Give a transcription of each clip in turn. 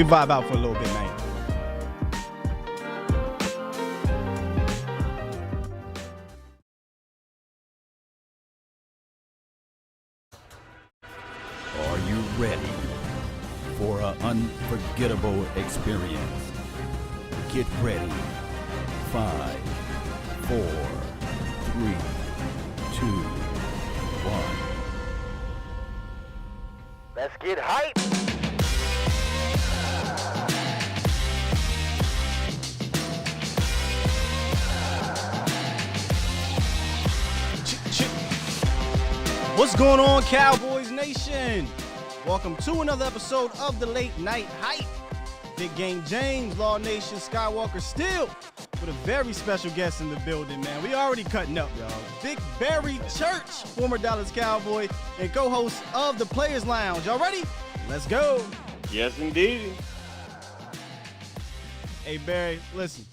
we vibe out for a little bit, man. Are you ready for an unforgettable experience? Get ready. 5, 4, 3, 2, 1. Let's get hype. What's going on, Cowboys Nation? Welcome to another episode of the Late Night Hype. Big Game James, Law Nation, Skywalker still with a very special guest in the building, man. We already cutting up, y'all. Big Barry Church, former Dallas Cowboy and co-host of the Players Lounge. Y'all ready? Let's go. Yes, indeed. Hey, Barry, listen.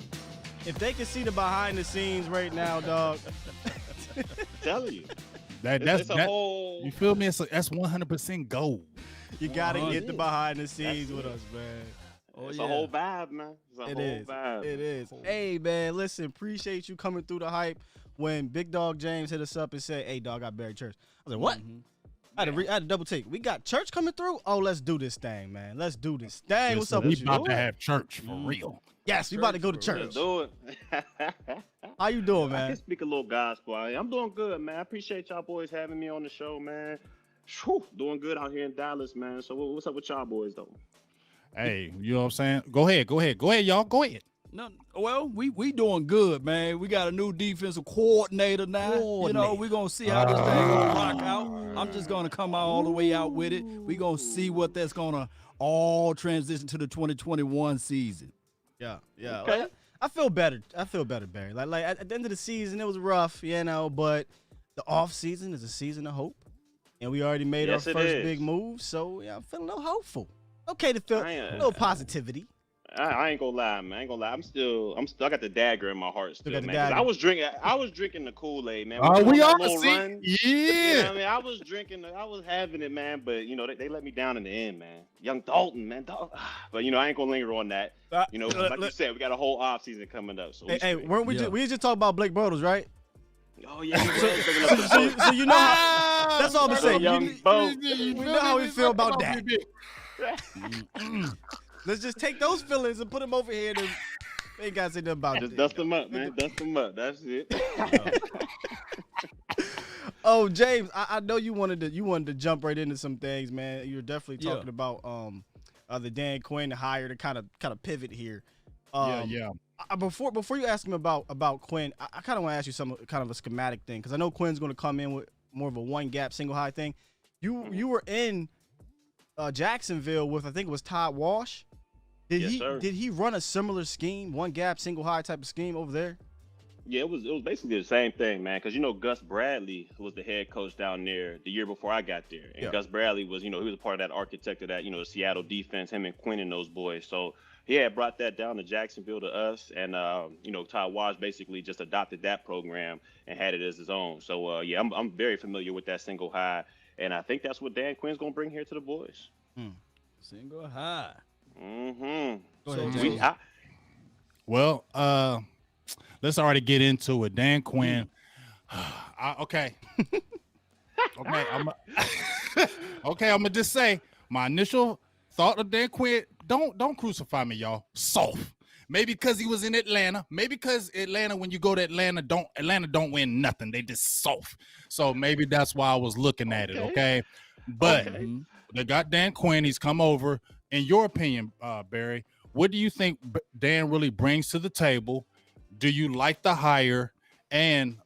If they can see the behind the scenes right now, dog. I'm telling you. That's a whole. You feel me? That's 100% gold. You gotta get the behind the scenes with us, man. It's a whole vibe, man. It's a whole vibe. It is. Hey, man, listen, appreciate you coming through the hype. When Big Dog James hit us up and said, hey, dog, I got Barry Church. I was like, what? I had to double take. We got Church coming through? Oh, let's do this thing, man. Let's do this thing. What's up we with you? about to have church for real. Yes, we about to go to church. Let's do it. How you doing, man? I can speak a little gospel. I'm doing good, man. I appreciate y'all boys having me on the show, man. Whew, doing good out here in Dallas, man. So what's up with y'all boys, though? Hey, you know what I'm saying? Go ahead, y'all. Go ahead. No, well, we doing good, man. We got a new defensive coordinator now. You know, we're going to see how this thing going to rock out. I'm just going to come out all the way out with it. We're going to see what that's going to all transition to the 2021 season. Yeah. Okay. I feel better, Barry. Like at the end of the season, it was rough, you know, but the off season is a season of hope. And we already made our first big move, so yeah, I'm feeling a little hopeful. Okay to feel a little positivity. I ain't gonna lie, man. I ain't gonna lie. I'm still I got the dagger in my heart still, man. Dagger. I was drinking the Kool-aid, man. We all see. Yeah. You know what I mean, I was having it, man. But you know, they let me down in the end, man. Young Dalton, man. But you know, I ain't gonna linger on that. You know, like you said, we got a whole off season coming up. So weren't we just talking about Blake Bortles, right? Oh yeah. So you know how, that's all I'm saying. Young Bo. We know how we feel about that. Let's just take those feelings and put them over here. And they ain't got to say nothing about it. Just dust them up, man. Dust them up. That's it. Oh, James, I know you wanted to jump right into some things, man. You're definitely talking about the Dan Quinn hire to kind of pivot here. Before you ask him about Quinn, I kind of want to ask you some kind of a schematic thing because I know Quinn's going to come in with more of a one gap single high thing. You were in Jacksonville with, I think it was Todd Walsh. Did he run a similar scheme, one gap single high type of scheme over there? Yeah, it was basically the same thing, man. Because you know Gus Bradley was the head coach down there the year before I got there, and Gus Bradley was, he was a part of that architect of that, the Seattle defense. Him and Quinn and those boys. So he had brought that down to Jacksonville to us, and Todd Walsh basically just adopted that program and had it as his own. So I'm very familiar with that single high, and I think that's what Dan Quinn's gonna bring here to the boys. Single high. Mm-hmm. Well, let's already get into it. Dan Quinn. Okay. I'm gonna just say my initial thought of Dan Quinn. Don't crucify me, y'all. Soft. Maybe because he was in Atlanta. Maybe because Atlanta, when you go to Atlanta don't win nothing. They just soft. So maybe that's why I was looking at it. Okay. But they got Dan Quinn. He's come over. In your opinion, Barry, what do you think Dan really brings to the table? Do you like the hire? And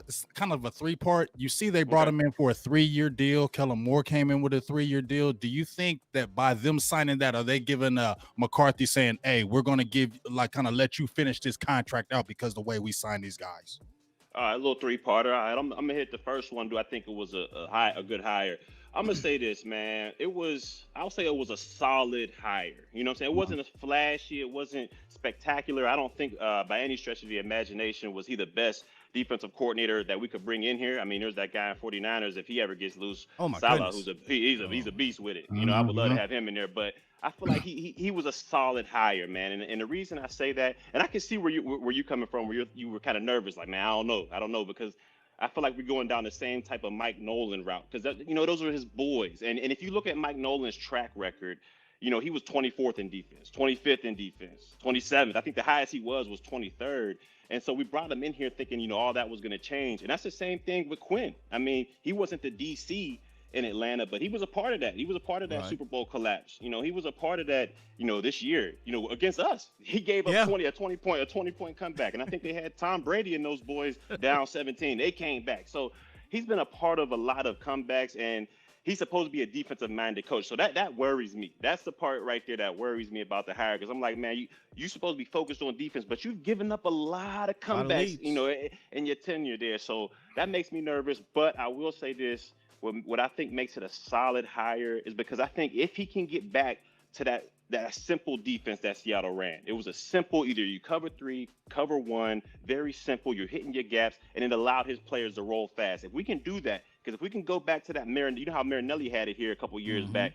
it's kind of a three-part. You see, they brought him in for a 3-year deal. Kellen Moore came in with a 3-year deal. Do you think that by them signing that, are they giving McCarthy saying, hey, we're going to kind of let you finish this contract out because the way we sign these guys? All right, a little three-parter. All right, I'm going to hit the first one. Do I think it was a good hire? I'm going to say this, man. I'll say it was a solid hire. You know what I'm saying? It wasn't as flashy. It wasn't spectacular. I don't think by any stretch of the imagination was he the best defensive coordinator that we could bring in here. I mean, there's that guy in 49ers. If he ever gets loose, Salah, he's a beast with it. You know, I would love to have him in there. But I feel like he was a solid hire, man. And the reason I say that, and I can see where you coming from, where you were kind of nervous, like, man, I don't know, because I feel like we're going down the same type of Mike Nolan route, because those are his boys. And if you look at Mike Nolan's track record, he was 24th in defense, 25th in defense, 27th. I think the highest he was 23rd. And so we brought him in here thinking, all that was going to change. And that's the same thing with Quinn. I mean, he wasn't the DC in Atlanta, but he was a part of that. He was a part of that Super Bowl collapse. He was a part of that, this year, against us. He gave up a 20 point comeback. And I think they had Tom Brady and those boys down 17. They came back. So he's been a part of a lot of comebacks, and he's supposed to be a defensive-minded coach. So that worries me. That's the part right there that worries me about the hire, because I'm like, man, you're supposed to be focused on defense, but you've given up a lot of comebacks, in your tenure there. So that makes me nervous. But I will say this. What I think makes it a solid hire is because I think if he can get back to that simple defense that Seattle ran, it was a simple, either you cover 3, cover 1, very simple, you're hitting your gaps, and it allowed his players to roll fast. If we can do that, because if we can go back to that how Marinelli had it here a couple years back,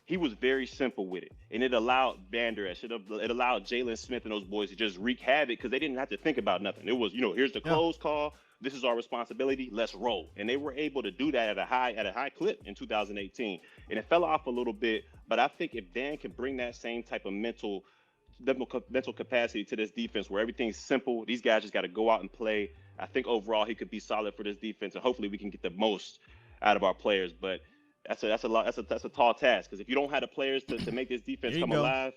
he was very simple with it, and it allowed Vander Esch, it allowed Jalen Smith and those boys to just wreak havoc, because they didn't have to think about nothing. It was, here's the close call. This is our responsibility. Let's roll. And they were able to do that at a high clip in 2018. And it fell off a little bit, but I think if Dan can bring that same type of mental capacity to this defense, where everything's simple, these guys just got to go out and play. I think overall he could be solid for this defense, and hopefully we can get the most out of our players. But that's a tall task, because if you don't have the players to make this defense come alive,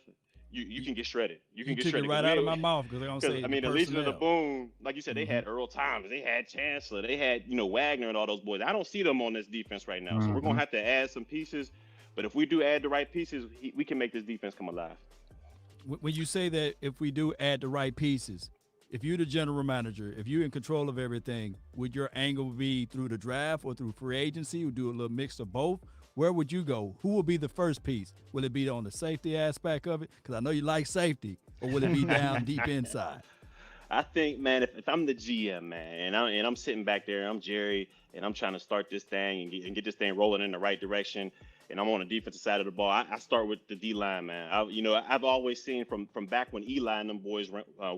you can get shredded. You can get shredded. It right out of my mouth, because I'm gonna say, the Legion of the Boom, like you said, they had Earl Thomas, they had Chancellor, they had Wagner and all those boys. I don't see them on this defense right now, so we're gonna have to add some pieces. But if we do add the right pieces, we can make this defense come alive. When you say that, if we do add the right pieces, if you're the general manager, if you're in control of everything, would your angle be through the draft or through free agency? Would do a little mix of both? Where would you go? Who will be the first piece? Will it be on the safety aspect of it? Because I know you like safety. Or will it be down deep inside? I think, man, if I'm the GM, man, and I'm sitting back there, I'm Jerry, and I'm trying to start this thing and get this thing rolling in the right direction, and I'm on the defensive side of the ball, I start with the D-line, man. I've always seen from back when Eli and them boys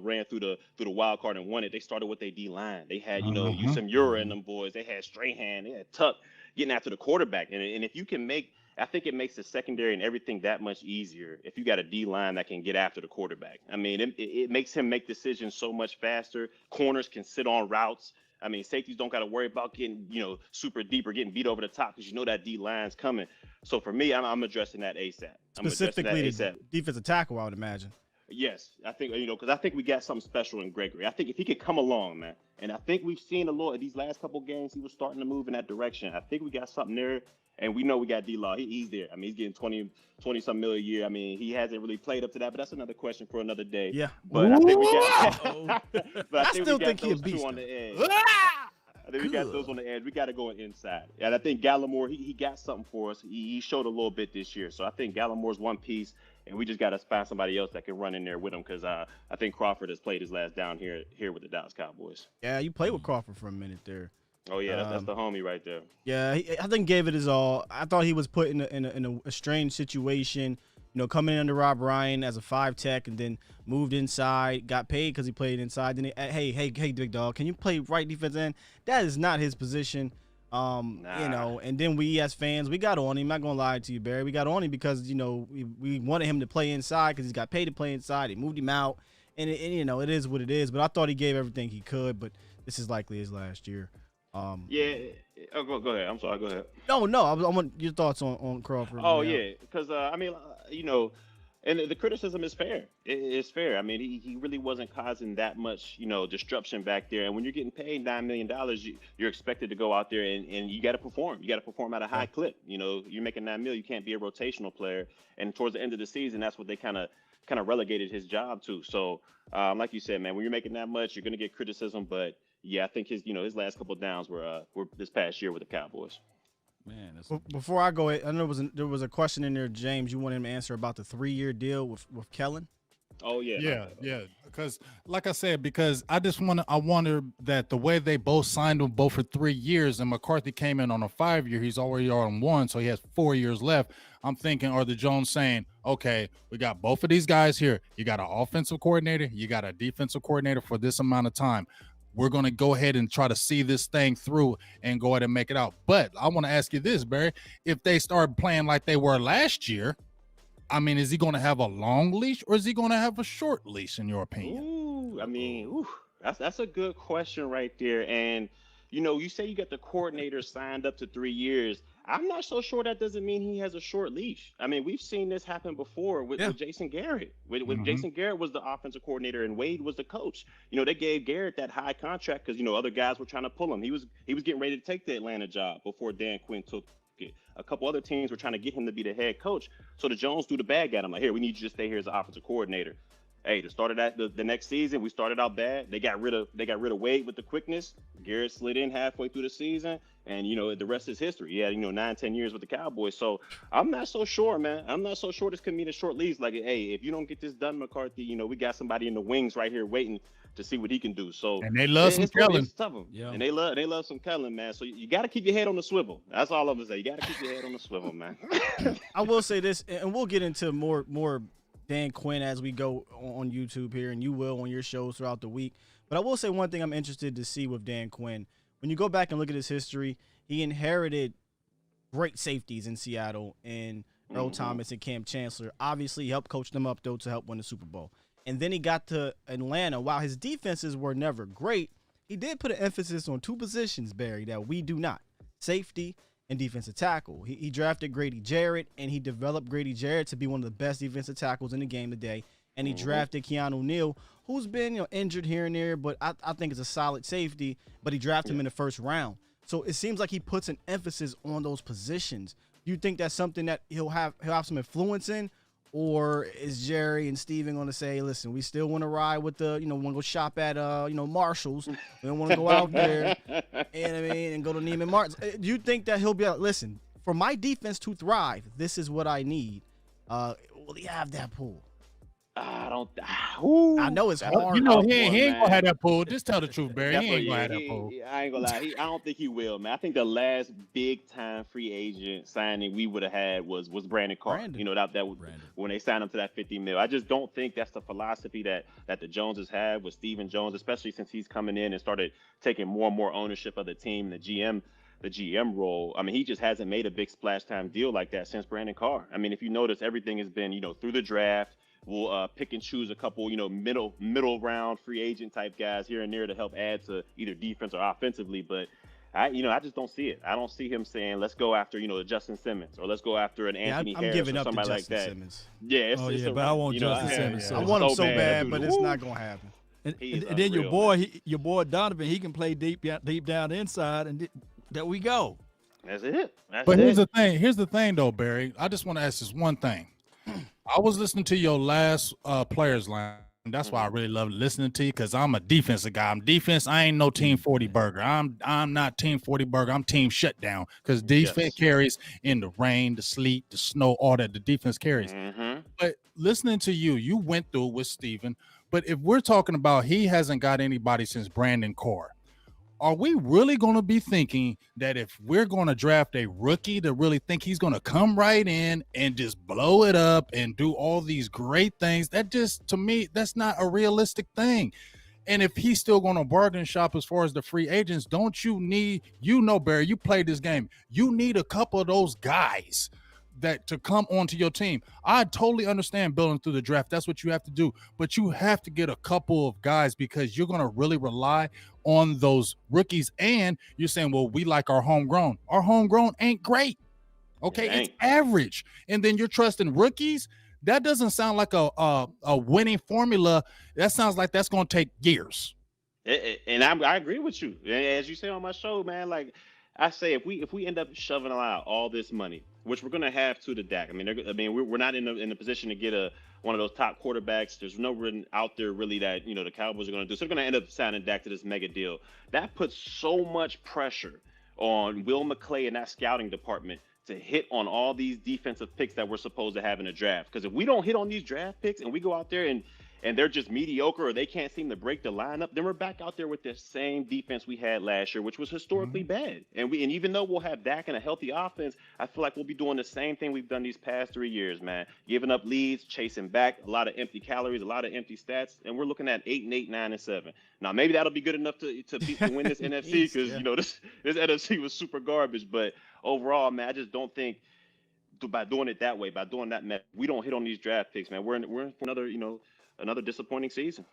ran through the wild card and won it, they started with their D-line. They had, Yusem Ura and them boys. They had Strahan. They had Tuck getting after the quarterback. And if you can I think it makes the secondary and everything that much easier if you got a D-line that can get after the quarterback. I mean, it makes him make decisions so much faster. Corners can sit on routes. I mean, safeties don't got to worry about getting, super deep or getting beat over the top, because that D-line's coming. So for me, I'm addressing that ASAP. Specifically the defensive tackle, I would imagine. Yes, I think, because I think we got something special in Gregory. I think if he could come along, man, and I think we've seen a lot of these last couple games, he was starting to move in that direction. I think we got something there, and we know we got D-Law. He's there. I mean, he's getting 20-some million a year. I mean, he hasn't really played up to that, but that's another question for another day. Yeah. But I think we got I still think he's a beast on the edge. I think we got those on the edge. We got to go inside. And I think Gallimore, he got something for us. He showed a little bit this year. So I think Gallimore's one piece, and we just got to find somebody else that can run in there with him, because I think Crawford has played his last down here with the Dallas Cowboys. Yeah, you played with Crawford for a minute there. Oh, yeah, that's the homie right there. Yeah, I think gave it his all. I thought he was put in a strange situation, coming in under Rob Ryan as a 5 tech, and then moved inside, got paid because he played inside. Then hey, big dog, can you play right defense end? That is not his position. And then we as fans, we got on him. I'm not gonna lie to you, Barry. We got on him because we wanted him to play inside because he's got paid to play inside. He moved him out, and it is what it is. But I thought he gave everything he could. But this is likely his last year. Yeah. Oh, go ahead. I'm sorry. Go ahead. No. I want your thoughts on Crawford. Oh, yeah. Because, and the criticism is fair. It's fair. I mean, he really wasn't causing that much, disruption back there. And when you're getting paid $9 million, you're expected to go out there and you got to perform. You got to perform at a high clip. You're making $9 million. You can't be a rotational player. And towards the end of the season, that's what they kind of relegated his job to. So, like you said, man, when you're making that much, you're going to get criticism. But yeah, I think his last couple of downs were this past year with the Cowboys. Man, before I go, I know there was a question in there, James. You wanted him to answer about the 3-year deal with Kellen. Oh yeah. Yeah. Because, like I said, I wonder that the way they both signed them both for 3 years, and McCarthy came in on a 5-year. He's already on 1, so he has 4 years left. I'm thinking, are the Jones saying, okay, we got both of these guys here. You got an offensive coordinator, you got a defensive coordinator for this amount of time. We're going to go ahead and try to see this thing through and go ahead and make it out. But I want to ask you this, Barry. If they start playing like they were last year, I mean, is he going to have a long leash or is he going to have a short leash, in your opinion? Ooh, I mean, that's a good question right there. And, you say you got the coordinator signed up to 3 years. I'm not so sure that doesn't mean he has a short leash. I mean, we've seen this happen before with Jason Garrett. When Jason Garrett was the offensive coordinator and Wade was the coach, they gave Garrett that high contract because, other guys were trying to pull him. He was getting ready to take the Atlanta job before Dan Quinn took it. A couple other teams were trying to get him to be the head coach. So the Jones threw the bag at him like, here, we need you to stay here as the offensive coordinator. Hey, the start of that the next season, we started out bad. They got rid of Wade with the quickness. Garrett slid in halfway through the season, and the rest is history. He had 9-10 years with the Cowboys. So I'm not so sure, man. I'm not so sure this could mean a short leash. Like, hey, if you don't get this done, McCarthy, we got somebody in the wings right here waiting to see what he can do. So and they love some Kellen. Yeah. And they love some Kellen, man. So you got to keep your head on the swivel. That's all I'm gonna say. You got to keep your head on the swivel, man. I will say this, and we'll get into more Dan Quinn as we go on YouTube here, and you will on your shows throughout the week. But I will say one thing I'm interested to see with Dan Quinn. When you go back and look at his history, he inherited great safeties in Seattle and Earl Thomas and Cam Chancellor. Obviously, he helped coach them up, though, to help win the Super Bowl. And then he got to Atlanta. While his defenses were never great, he did put an emphasis on two positions, Barry, that we do not: safety and defensive tackle. He drafted Grady Jarrett, and he developed Grady Jarrett to be one of the best defensive tackles in the game today. And he drafted Keanu Neal, who's been injured here and there, but I think is a solid safety. But he drafted him in the first round. So it seems like he puts an emphasis on those positions. Do you think that's something that he'll have some influence in? Or is Jerry and Steven going to say, listen, we still want to ride with the, want to go shop at, Marshall's. We don't want to go out there, and go to Neiman Martin's. Do you think that he'll be like, listen, for my defense to thrive, this is what I need? Will he have that pull? I don't. I know it's hard. He ain't gonna have that pull. Just tell the truth, Barry. He ain't gonna have that pull. I ain't gonna lie. I don't think he will, man. I think the last big time free agent signing we would have had was Brandon Carr. That when they signed him to that $50 million. I just don't think that's the philosophy that the Joneses have with Stephen Jones, especially since he's coming in and started taking more and more ownership of the team, the GM role. I mean, he just hasn't made a big splash time deal like that since Brandon Carr. I mean, if you notice, everything has been through the draft. We'll pick and choose a couple, middle round free agent type guys here and there to help add to either defense or offensively. But I just don't see it. I don't see him saying, let's go after, Justin Simmons or let's go after an Anthony Harris or somebody like that. Simmons. Yeah, but I want Justin Simmons. I want him so bad, but it's not gonna happen. And then your boy Donovan, he can play deep down inside, and there we go. That's it. Here's the thing, though, Barry. I just want to ask this one thing. I was listening to your last players line. That's why I really love listening to you, because I'm a defensive guy. I'm defense. I ain't no Team 40 burger. I'm not Team 40 burger. I'm Team Shutdown, because defense carries in the rain, the sleet, the snow, all that. The defense carries. But listening to you went through with Steven. But if we're talking about he hasn't got anybody since Brandon Carr, are we really going to be thinking that if we're going to draft a rookie to really think he's going to come right in and just blow it up and do all these great things? That just, to me, that's not a realistic thing. And if he's still going to bargain shop as far as the free agents, don't you need, Barry, you played this game. You need a couple of those guys that to come onto your team. I totally understand building through the draft. That's what you have to do. But you have to get a couple of guys, because you're going to really rely on those rookies. And you're saying, well, we like our homegrown. Our homegrown ain't great. Okay, it's average. And then you're trusting rookies. That doesn't sound like a winning formula. That sounds like that's going to take years. And I agree with you. As you say on my show, man, like I say, if we end up shoving out all this money, which we're going to have to Dak. I mean, we're not in a position to get one of those top quarterbacks. There's no one out there really that the Cowboys are going to do. So they're going to end up signing Dak to this mega deal. That puts so much pressure on Will McClay and that scouting department to hit on all these defensive picks that we're supposed to have in the draft. Because if we don't hit on these draft picks and we go out there and and they're just mediocre or they can't seem to break the lineup, then we're back out there with the same defense we had last year, which was historically bad. And even though we'll have Dak and a healthy offense, I feel like we'll be doing the same thing we've done these past 3 years, man. Giving up leads, chasing back, a lot of empty calories, a lot of empty stats, and we're looking at 8-8, 9-7. Now maybe that'll be good enough to win this NFC because you know this NFC was super garbage. But overall, man, I just don't think by doing it that way, by doing that, we don't hit on these draft picks, man. We're in for another, another disappointing season.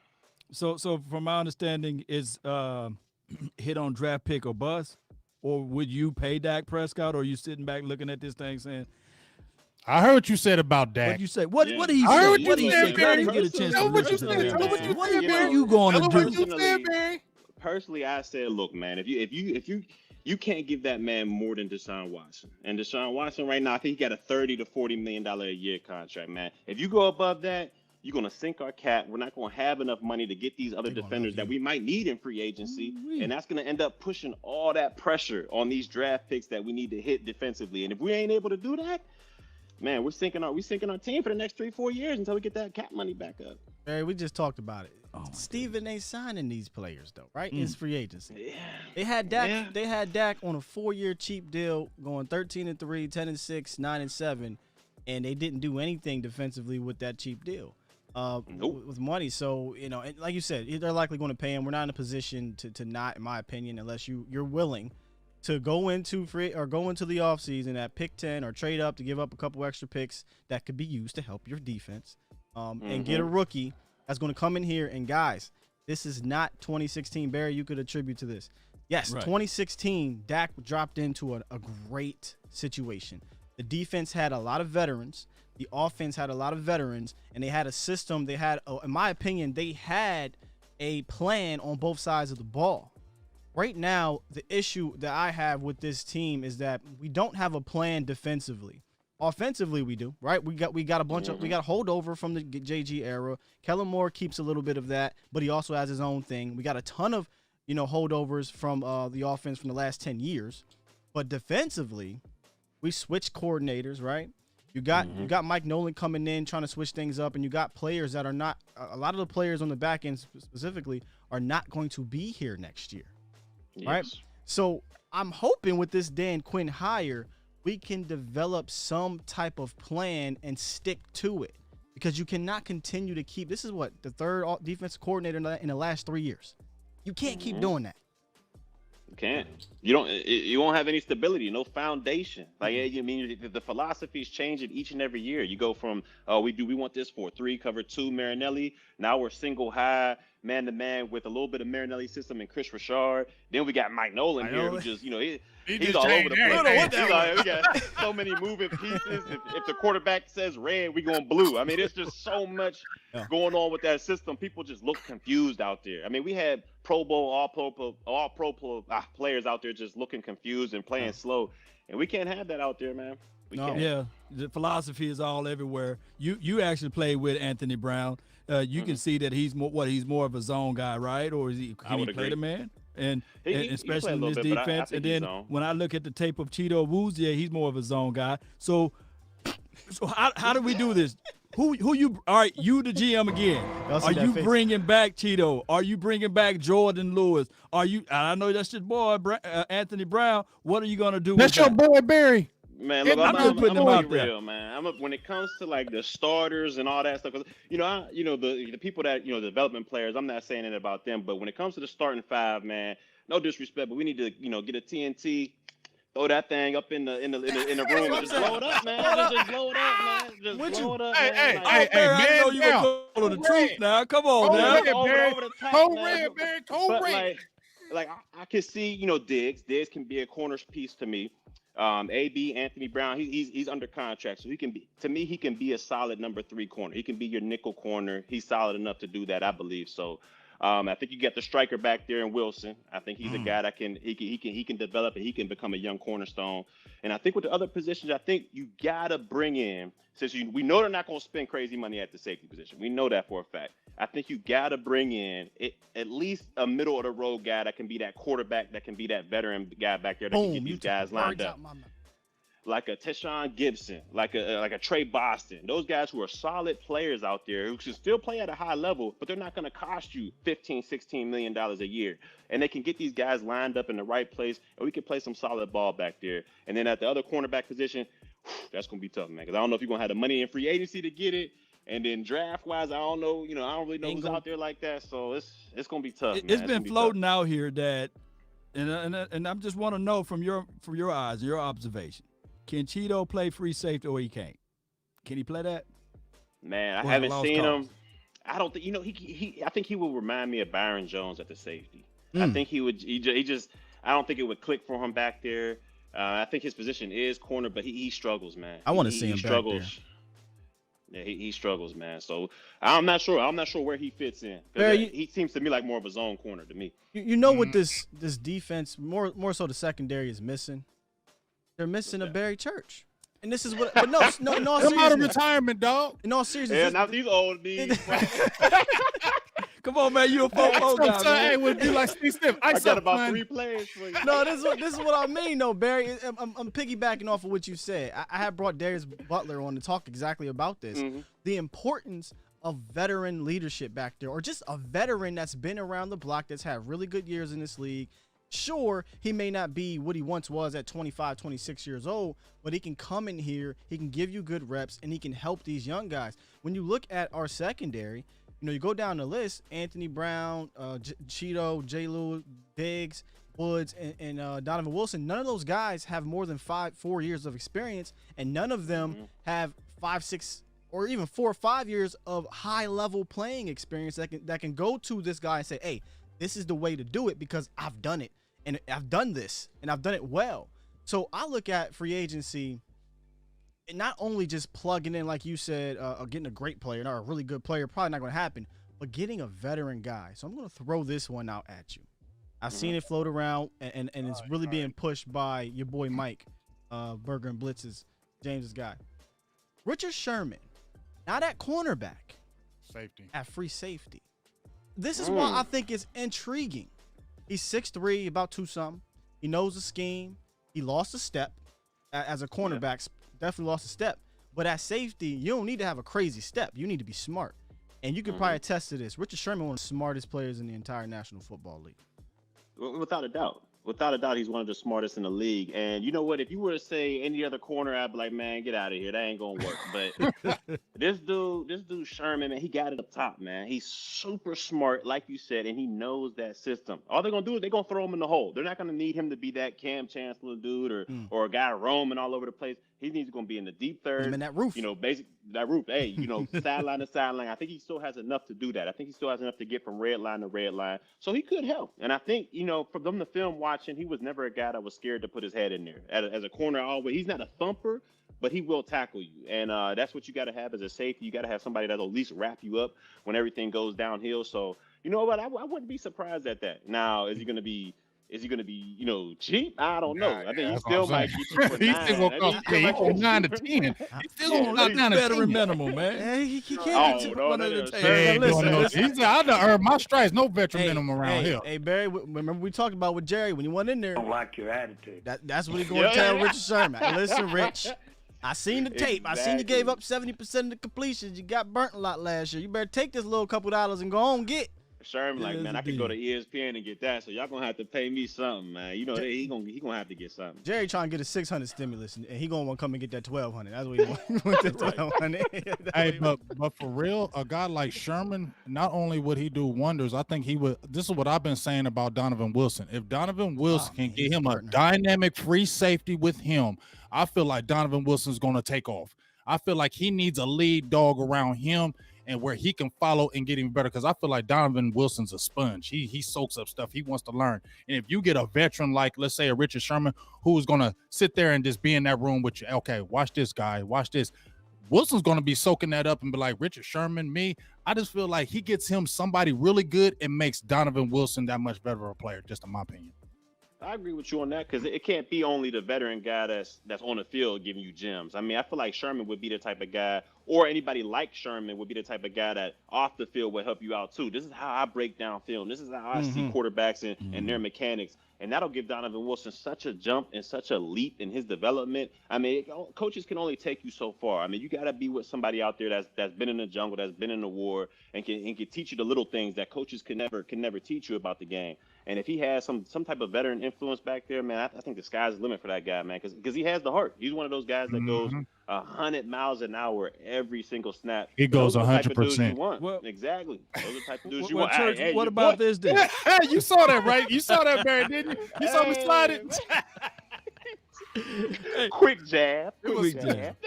So from my understanding, is hit on draft pick or bust, or would you pay Dak Prescott, or are you sitting back looking at this thing saying? I heard what you said about Dak. What did you say? What did he say? I heard what What did he you say? said, I didn't get a chance to listen to that. Tell what you What said, are you going to do? Personally, I said, look, man, if you can't give that man more than Deshaun Watson. And Deshaun Watson right now, I think he got a $30 to $40 million a year contract, man. If you go above that, you're going to sink our cap. We're not going to have enough money to get these other defenders that we might need in free agency. And that's going to end up pushing all that pressure on these draft picks that we need to hit defensively. And if we ain't able to do that, man, we're sinking our team for the next 3-4 years until we get that cap money back up. Barry, we just talked about it. Steven ain't signing these players though, right? It's free agency. Yeah. They had Dak. Yeah. They had Dak on a 4-year cheap deal, going 13-3, 10-6, 9-7, and they didn't do anything defensively with that cheap deal. With money. So, and like you said, they're likely going to pay him. We're not in a position to not, in my opinion, unless you're willing to go into the offseason at pick 10 or trade up to give up a couple extra picks that could be used to help your defense, and get a rookie that's going to come in here. And guys, this is not 2016. Barry, you could attribute to this. Yes, right. 2016, Dak dropped into a great situation. The defense had a lot of veterans. The offense had a lot of veterans, and they had a system. They had, in my opinion, they had a plan on both sides of the ball. Right now, the issue that I have with this team is that we don't have a plan defensively. Offensively, we do, right? We got a bunch of, we got a holdover from the JG era. Kellen Moore keeps a little bit of that, but he also has his own thing. We got a ton of, holdovers from the offense from the last 10 years. But defensively, we switched coordinators, right? You got Mike Nolan coming in trying to switch things up, and you got players that are not, a lot of the players on the back end specifically are not going to be here next year, right? So I'm hoping with this Dan Quinn hire, we can develop some type of plan and stick to it, because you cannot continue to keep, this is what, the third defensive coordinator in the last 3 years. You can't keep doing that. You can't. You won't have any stability, no foundation. Like, the philosophy is changing each and every year. You go from, we want this 4-3, cover 2, Marinelli. Now we're single high, man-to-man with a little bit of Marinelli system and Chris Richard. Then we got Mike Nolan here, who just, he's all over the place. We got so many moving pieces. If the quarterback says red, we going blue. I mean, there's just so much going on with that system. People just look confused out there. I mean, we had Pro Bowl, all pro players out there just looking confused and playing slow, and we can't have that out there, man. We can't. Yeah, the philosophy is all everywhere. You actually played with Anthony Brown. You can see that he's more of a zone guy, right? Or can he play the man? And especially in this defense. And then when I look at the tape of Cheeto Awuzie, he's more of a zone guy. So how do we do this? Who you? All right, you the GM again. Are you bringing back Cheeto? Are you bringing back Jordan Lewis? Are you? I know that's your boy Anthony Brown. What are you gonna do? That's your boy Barry. Man, look, I'm putting them out there, man. When it comes to like the starters and all that stuff, the people that the development players. I'm not saying it about them, but when it comes to the starting five, man, no disrespect, but we need to get a TNT. Throw that thing up in the room and just blow it up, man. Just blow it up, man. Just blow it up, man. Hey, I know you were calling the truth now. Come on, man. Cold red. Like I can see, Diggs. Diggs can be a corner piece to me. AB Anthony Brown, he's under contract, so he can be a solid number 3 corner. He can be your nickel corner. He's solid enough to do that, I believe. So. I think you get the striker back there in Wilson. I think he's a guy that can develop and he can become a young cornerstone. And I think with the other positions, I think you gotta bring in, since we know they're not gonna spend crazy money at the safety position. We know that for a fact. I think you gotta bring in at least a middle of the road guy that can be that quarterback, that can be that veteran guy back there that can get these guys lined up. like a Tyshawn Gibson, like a Trey Boston. Those guys who are solid players out there who can still play at a high level, but they're not going to cost you $15, $16 million a year. And they can get these guys lined up in the right place, and we can play some solid ball back there. And then at the other cornerback position, that's going to be tough, man, because I don't know if you're going to have the money in free agency to get it. And then draft-wise, I don't know. I don't really know who's out there like that. So it's going to be tough, man. It's been floating out here that, and I just want to know from your eyes, your observation, can Cheeto play free safety or he can't? Can he play that? Man, I haven't seen him. I don't think I think he will remind me of Byron Jones at the safety. I think he would. I don't think it would click for him back there. I think his position is corner, but he struggles, man. I want to see him back there. Yeah, he struggles, man. So I'm not sure. I'm not sure where he fits in. He seems to me like more of a zone corner to me. You know what this defense, more so the secondary, is missing? They're missing a Barry Church. And this is what, but no, all seriousness. I'm out of retirement, dog. In all seriousness. Yeah, now these old dudes. Come on, man, you a fofo guy, man. Hey, would be like Steve Smith. I got about 3 players for you. No, this is what I mean, though, Barry. I'm piggybacking off of what you said. I have brought Darius Butler on to talk exactly about this. Mm-hmm. The importance of veteran leadership back there, or just a veteran that's been around the block, that's had really good years in this league. Sure, he may not be what he once was at 25, 26 years old, but he can come in here, he can give you good reps, and he can help these young guys. When you look at our secondary, you go down the list, Anthony Brown, Cheeto, J. Lou, Diggs, Woods, and Donovan Wilson. None of those guys have more than 4 years of experience, and none of them have 5, 6, or even 4 or 5 years of high-level playing experience that can go to this guy and say, hey, this is the way to do it because I've done it, and I've done this, and I've done it well. So I look at free agency and not only just plugging in, like you said, getting a great player, not a really good player, probably not going to happen, but getting a veteran guy. So I'm going to throw this one out at you. I've seen it float around, and it's really being pushed by your boy Mike, Burger and Blitz's, James's guy. Richard Sherman, not at cornerback. Safety. At free safety. This is why I think it's intriguing. He's 6'3", about 2-something. He knows the scheme. He lost a step as a cornerback. Definitely lost a step. But at safety, you don't need to have a crazy step. You need to be smart. And you can probably attest to this. Richard Sherman, one of the smartest players in the entire National Football League. Without a doubt. Without a doubt, he's one of the smartest in the league. And you know what? If you were to say any other corner, I'd be like, man, get out of here. That ain't going to work. But this dude Sherman, man, he got it up top, man. He's super smart, like you said, and he knows that system. All they're going to do is they're going to throw him in the hole. They're not going to need him to be that Cam Chancellor dude or a guy roaming all over the place. He needs to be in the deep third. Him in that roof. That roof. Hey, sideline to sideline. I think he still has enough to do that. I think he still has enough to get from red line to red line. So he could help. And I think, from the film watching, he was never a guy that was scared to put his head in there. As a corner, always, he's not a thumper, but he will tackle you. And that's what you got to have as a safety. You got to have somebody that'll at least wrap you up when everything goes downhill. So, you know what? I wouldn't be surprised at that. Now, is he going to be, cheap? I don't know. I think he still might get you for 9. He's still going to cost 9 to 10. He's still going to knock down a veteran minimum, man. Hey, he can't get one at a time. Hey, listen. I done earned my stripes. No veteran minimum around here. Hey, Barry, remember we talked about with Jerry when you went in there. I don't like your attitude. That's what he's going to tell Richard Sherman. Listen, Rich, I seen the tape. Exactly. I seen you gave up 70% of the completions. You got burnt a lot last year. You better take this little couple dollars and go on get. Sherman, like, man, I could go to ESPN and get that, so y'all gonna have to pay me something, man. He gonna have to get something. Jerry trying to get a 600 stimulus, and he gonna want to come and get that 1,200. That's what he wants. That 1,200. Hey, but for real, a guy like Sherman, not only would he do wonders, I think he would. This is what I've been saying about Donovan Wilson. If Donovan Wilson can get him a dynamic free safety with him, I feel like Donovan Wilson's gonna take off. I feel like he needs a lead dog around him, and where he can follow and get even better, because I feel like Donovan Wilson's a sponge. He soaks up stuff. He wants to learn. And if you get a veteran like, let's say, a Richard Sherman, who's going to sit there and just be in that room with you, okay, watch this guy, watch this. Wilson's going to be soaking that up and be like, Richard Sherman, me. I just feel like he gets him somebody really good and makes Donovan Wilson that much better of a player, just in my opinion. I agree with you on that, because it can't be only the veteran guy that's on the field giving you gems. I mean, I feel like Sherman would be the type of guy, or anybody like Sherman would be the type of guy that off the field will help you out too. This is how I break down film. This is how I see quarterbacks and their mechanics. And that'll give Donovan Wilson such a jump and such a leap in his development. I mean, coaches can only take you so far. I mean, you got to be with somebody out there that's been in the jungle, that's been in the war, and can teach you the little things that coaches can never teach you about the game. And if he has some type of veteran influence back there, man, I think the sky's the limit for that guy, man, because he has the heart. He's one of those guys that goes 100 miles an hour every single snap. He goes 100%. Well, exactly. Those are the type of dudes you well, want. Church, Hey, what about this then? You saw that, right? You saw that, Barry, didn't you? You saw me slide it. Quick jab. Quick jab.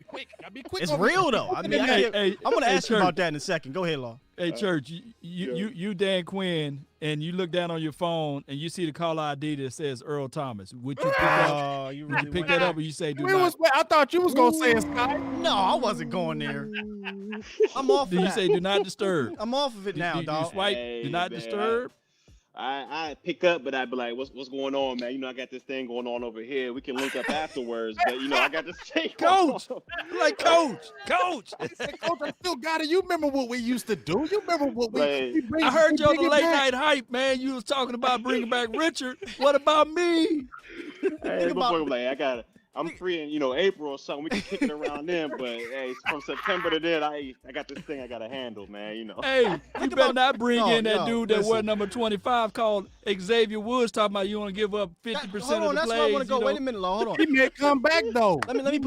Quick. Gotta be quick. It's real though. I mean, I'm gonna ask you about that in a second. Go ahead, Law. Hey, Church, you Dan Quinn, and you look down on your phone and you see the caller ID that says Earl Thomas. Would you pick up? You would you pick that up, or you say do Where not? was, I thought you was gonna say it, Scott. No, I wasn't going there. I'm off. Do you say do not disturb? I'm off of it now, do dog. you swipe do not disturb? I pick up, but I'd be like, what's going on, man? You know, I got this thing going on over here. We can link up afterwards, but, you know, I got this thing Coach! Like, Coach! I said, Coach, I still got it. You remember what we used to do? You remember what we I heard you on the late night hype, man. You was talking about bringing back Richard. What about me? Hey, like, I'm free in, April or something. We can kick it around then, but hey, from September to then, I got this thing I gotta handle, man. Hey, you better not bring in that dude that wore number 25 called Xavier Woods talking about you want to give up 50% of the plays. Hold on, that's where I want to go. Wait a minute, Law. Hold on. He may come back though. Let me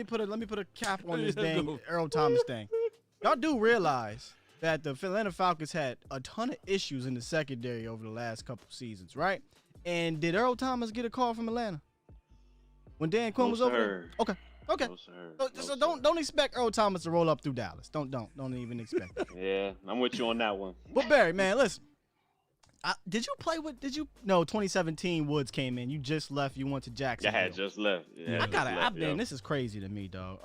put a cap on this dang Earl Thomas thing. Y'all do realize that the Atlanta Falcons had a ton of issues in the secondary over the last couple seasons, right? And did Earl Thomas get a call from Atlanta when Dan Quinn was over there? Okay. No, sir. So don't expect Earl Thomas to roll up through Dallas. Don't even expect it. Yeah, I'm with you on that one. But Barry, man, listen. No, 2017 Woods came in. You just left. You went to Jacksonville. I had just left. Yeah, man, this is crazy to me, dog.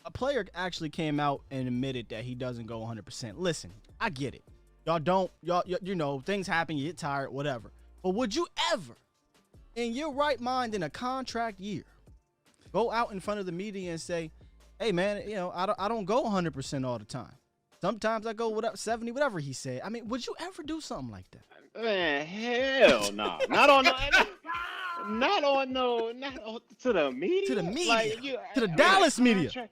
A player actually came out and admitted that he doesn't go 100%. Listen, I get it. Y'all, things happen. You get tired, whatever. But would you ever, in your right mind, in a contract year, go out in front of the media and say, "Hey, man, I don't go 100% all the time. Sometimes I go 70, whatever he said." I mean, would you ever do something like that? Man, hell no. Not to the media. To the media. Like, to the Dallas media.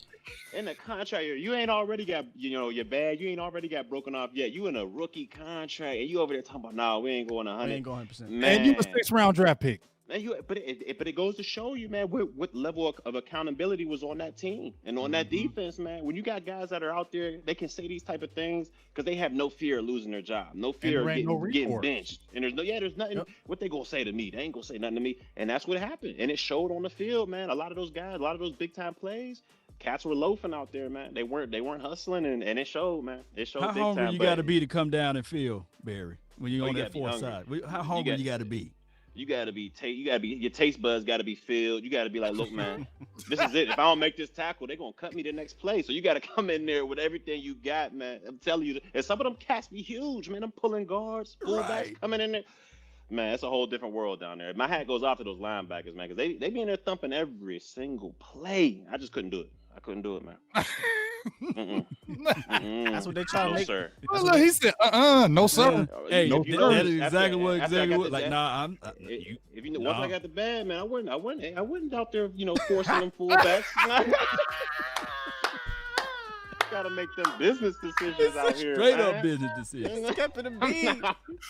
In the contract, you ain't already got, your bag. You ain't already got broken off yet. You in a rookie contract, and you over there talking about, nah, we ain't going 100. We ain't going 100%. Man. And you a 6th-round draft pick. But it goes to show you, man, what level of accountability was on that team and on that defense, man. When you got guys that are out there, they can say these type of things because they have no fear of losing their job, no fear of getting benched. And there's nothing. What they gonna say to me? They ain't gonna say nothing to me. And that's what happened. And it showed on the field, man. A lot of those guys, a lot of those big time plays, cats were loafing out there, man. They weren't hustling, and it showed, man. It showed. How big hungry time, you got to be to come down and feel, Barry, when you're on that fourth side? How hungry you got to be? You gotta be your taste buds gotta be filled. You gotta be like, look, man, this is it. If I don't make this tackle, they're gonna cut me the next play. So you gotta come in there with everything you got, man. I'm telling you, and some of them cats be huge, man. I'm pulling guards, fullbacks coming in there. Man, it's a whole different world down there. My hat goes off to those linebackers, man, because they be in there thumping every single play. I just couldn't do it. I couldn't do it, man. That's what they try to make. Sir. Look, he said, no, sir. Hey, no, that is exactly what Xavier was like. Once I got the bad, man, I wasn't out there, forcing them fullbacks. Gotta make them business decisions out here. Straight up business decisions. Kept it a beat.